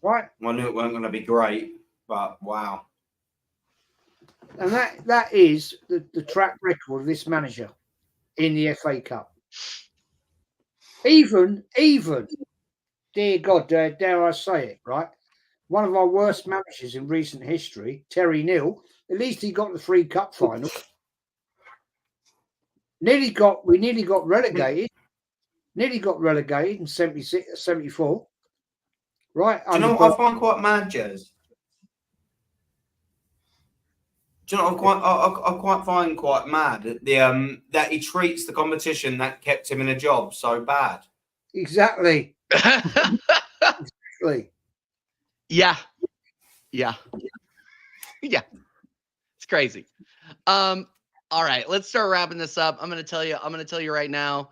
C: right?
B: I knew it weren't going to be great, but wow.
C: And that is the track record of this manager in the FA Cup. Even, dear God, dare I say it, right? One of our worst managers in recent history, Terry Neal, at least he got the 3 cup final. We nearly got relegated. Nearly got relegated in 76, 74. Right.
B: Do you know what I find quite mad, Jez? Do you know what I quite find quite mad that he treats the competition that kept him in a job so bad.
C: Exactly. Exactly.
A: Yeah. It's crazy. All right, let's start wrapping this up. I'm gonna tell you right now.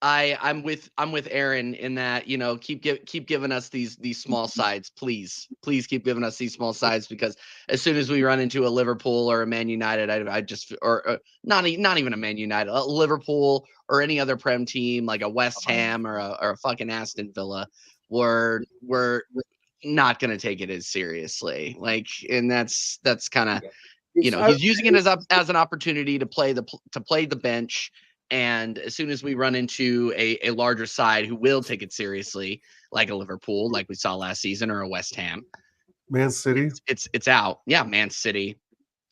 A: I'm with Aaron in that, you know, keep giving us these small sides, please keep giving us these small sides, because as soon as we run into a Liverpool or a Man United, I just or not even a Man United, a Liverpool or any other Prem team like a West Ham or a fucking Aston Villa, we're not gonna take it as seriously. Like, and that's kind of, you know, he's using it as an opportunity to play the bench. And as soon as we run into a larger side who will take it seriously, like a Liverpool, like we saw last season, or a West Ham,
D: Man City,
A: it's out. Yeah, Man City,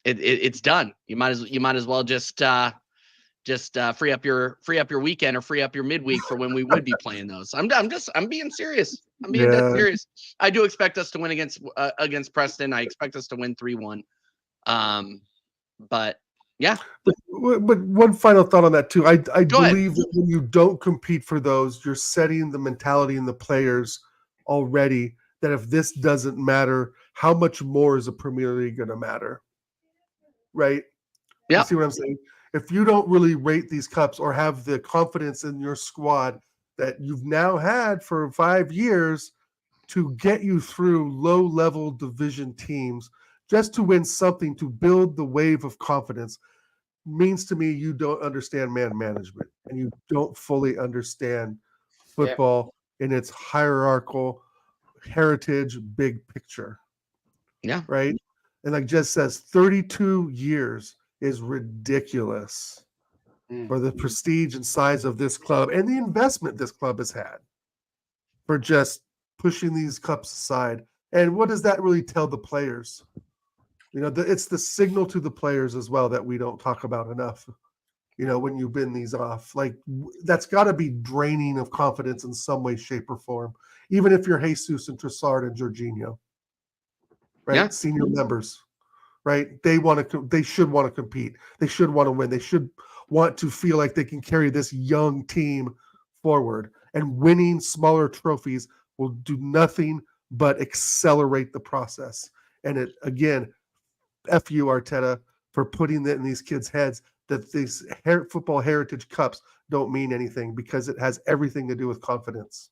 A: it's done. You might as well just free up your weekend or free up your midweek for when we would be playing those. I'm being serious. I'm being dead serious. I do expect us to win against Preston. I expect us to win 3-1. But yeah.
D: But one final thought on that too. I believe that when you don't compete for those, you're setting the mentality in the players already that if this doesn't matter, how much more is a Premier League going to matter? Right?
A: Yeah.
D: You see what I'm saying? If you don't really rate these cups or have the confidence in your squad that you've now had for 5 years to get you through low-level division teams just to win something, to build the wave of confidence, means to me you don't understand man management and you don't fully understand football in its hierarchical heritage big picture.
A: Yeah.
D: Right? And like Jess says, 32 years is ridiculous for the prestige and size of this club and the investment this club has had for just pushing these cups aside. And what does that really tell the players? You know, it's the signal to the players as well that we don't talk about enough. You know, when you bin these off, like that's got to be draining of confidence in some way, shape, or form. Even if you're Jesus and Trossard and Jorginho, right?
A: Yeah.
D: Senior members, right? They should want to compete. They should want to win. They should want to feel like they can carry this young team forward. And winning smaller trophies will do nothing but accelerate the process. And it again. F you, Arteta, for putting that in these kids' heads that these football heritage cups don't mean anything, because it has everything to do with confidence.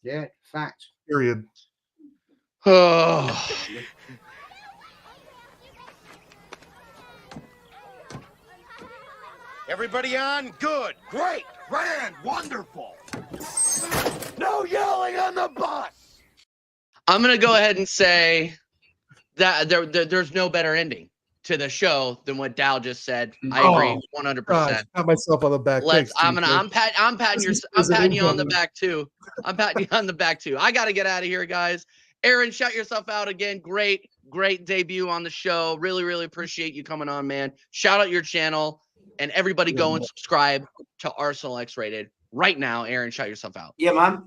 C: Yeah, fact.
D: Period.
A: Oh.
G: Everybody on? Good. Great. Grand. Wonderful. No yelling on the bus.
A: I'm going to go ahead and say that there's no better ending to the show than what Dow just said. I agree 100%.
D: Pat myself on the back.
A: I'm patting you on the back too. I'm patting you on the back too. I got to get out of here, guys. Aaron, shout yourself out again. Great debut on the show. Really, really appreciate you coming on, man. Shout out your channel, and everybody go and subscribe to Arsenal X Rated right now. Aaron, shout yourself out.
B: Yeah, man.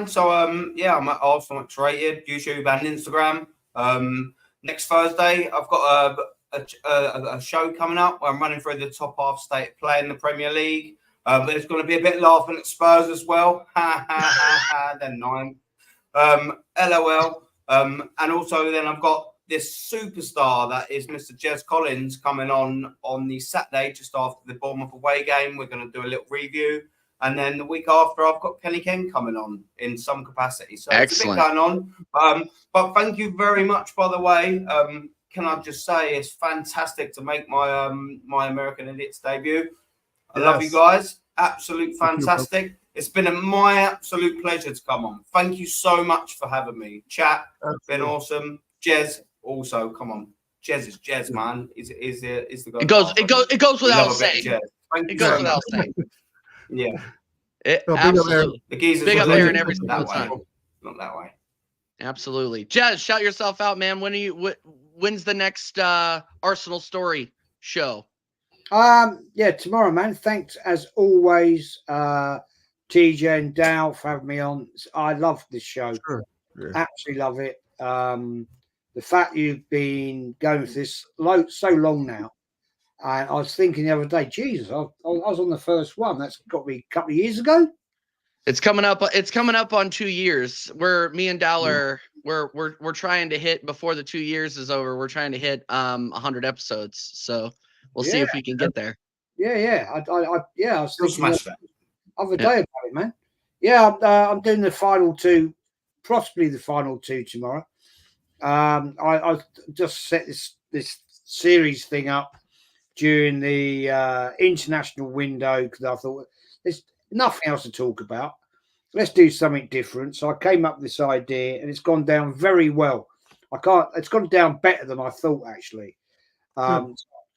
B: So I'm at Arsenal X Rated, YouTube and Instagram. Next Thursday, I've got a show coming up where I'm running through the top half state of play in the Premier League. But it's going to be a bit laughing at Spurs as well. Ha ha ha ha. Then 9. LOL. And also then I've got this superstar that is Mr. Jez Collins coming on the Saturday just after the Bournemouth away game. We're going to do a little review. And then the week after, I've got Kenny Ken coming on in some capacity. So
A: excellent.
B: It's a bit going on. But thank you very much, by the way. Can I just say it's fantastic to make my my American Idiots debut. I love you guys. Absolute fantastic. It's been my absolute pleasure to come on. Thank you so much for having me. Chat, been awesome. Jez, also, come on. Jez is Jez, man. Is the guy.
A: It goes without saying.
B: Thank
A: It
B: you
A: goes
B: so
A: without
B: much.
A: saying.
B: Yeah.
A: Absolutely.
B: The geezers
A: Big up
B: were
A: Aaron
B: that
A: every single time.
B: way. Not that way.
A: Absolutely. Jez, shout yourself out, man. When's the next Arsenal story show?
C: Yeah, tomorrow, man. Thanks as always, TJ and Dow for having me on. I love this show.
D: Sure. Yeah.
C: Absolutely love it. The fact you've been going for this so long now. And I was thinking the other day, Jesus, I was on the first one. That's got to be a couple of years ago.
A: It's coming up on 2 years. Me and Dowler, we're trying to hit before the 2 years is over. We're trying to hit 100 episodes. So we'll see if we can get there.
C: Yeah. I was thinking
B: smash that.
C: other day about it, man. Yeah, I'm doing the final two, possibly the final two tomorrow. I just set this series thing up during the international window because I thought there's nothing else to talk about. Let's do something different. So I came up with this idea, and it's gone down very well. It's gone down better than I thought, actually.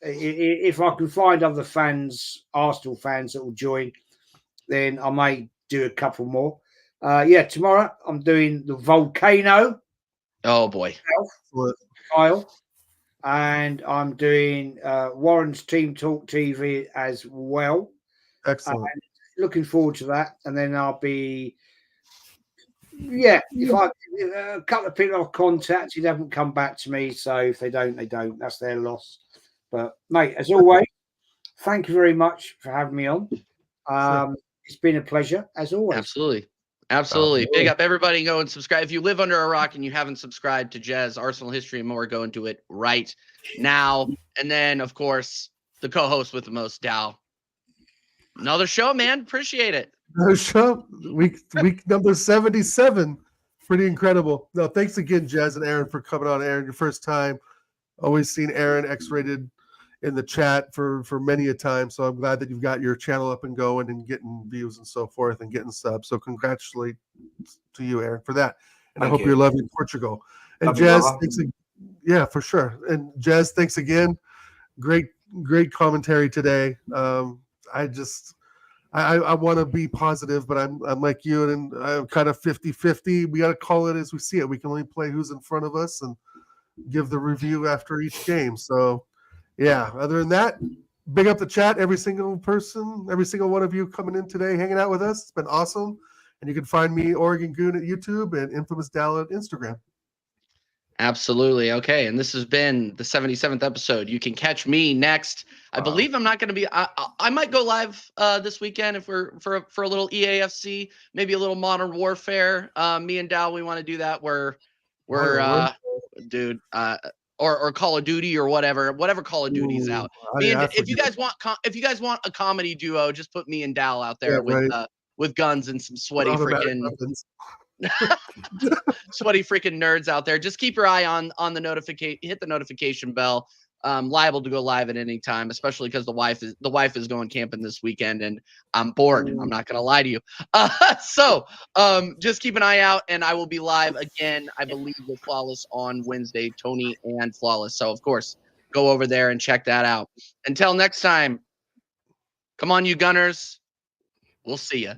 C: If I can find other fans, Arsenal fans that will join, then I may do a couple more. Tomorrow I'm doing the volcano.
A: Oh boy,
C: Kyle, and I'm doing Warren's Team Talk TV as well.
D: Excellent.
C: Looking forward to that, and then I'll be. Yeah, if a couple of people I've contacted haven't come back to me, so if they don't, they don't. That's their loss. But mate, as always, thank you very much for having me on. It's been a pleasure, as always.
A: Absolutely. Big up everybody. Go and subscribe. If you live under a rock and you haven't subscribed to Jez, Arsenal History and More, go and do it right now. And then, of course, the co-host with the most, Dow. Another show, man. Appreciate it.
D: Another show. Week number 77. Pretty incredible. No, thanks again, Jez and Aaron, for coming on. Aaron, your first time. Always seen Aaron X-Rated in the chat for many a time. So I'm glad that you've got your channel up and going and getting views and so forth and getting subs. So congratulations to you, Aaron, for that. And I hope you're loving Portugal. And Jez, thanks, for sure. And Jez, thanks again. Great commentary today. I want to be positive, but I'm like you, and I'm kind of 50-50. We got to call it as we see it. We can only play who's in front of us and give the review after each game. So yeah, other than that, big up the chat, every single person, every single one of you coming in today, hanging out with us. It's been awesome. And you can find me, Oregon Goon, at YouTube and Infamous Dal at Instagram.
A: Absolutely. Okay. And this has been the 77th episode. You can catch me next. I believe I'm not going to be, I might go live this weekend if we're for a little EAFC, maybe a little Modern Warfare. Me and Dal, we want to do that where we're, or Call of Duty or whatever Call of Duty's out. If you guys want a comedy duo, just put me and Dal out there with guns and some sweaty freaking sweaty freaking nerds out there. Just keep your eye on the notification, hit the notification bell. Liable to go live at any time, especially because the wife is going camping this weekend and I'm bored. I'm not gonna lie to you. So just keep an eye out, and I will be live again, I believe, with Flawless on Wednesday, Tony and Flawless. So of course, go over there and check that out. Until next time, come on, you Gunners. We'll see you.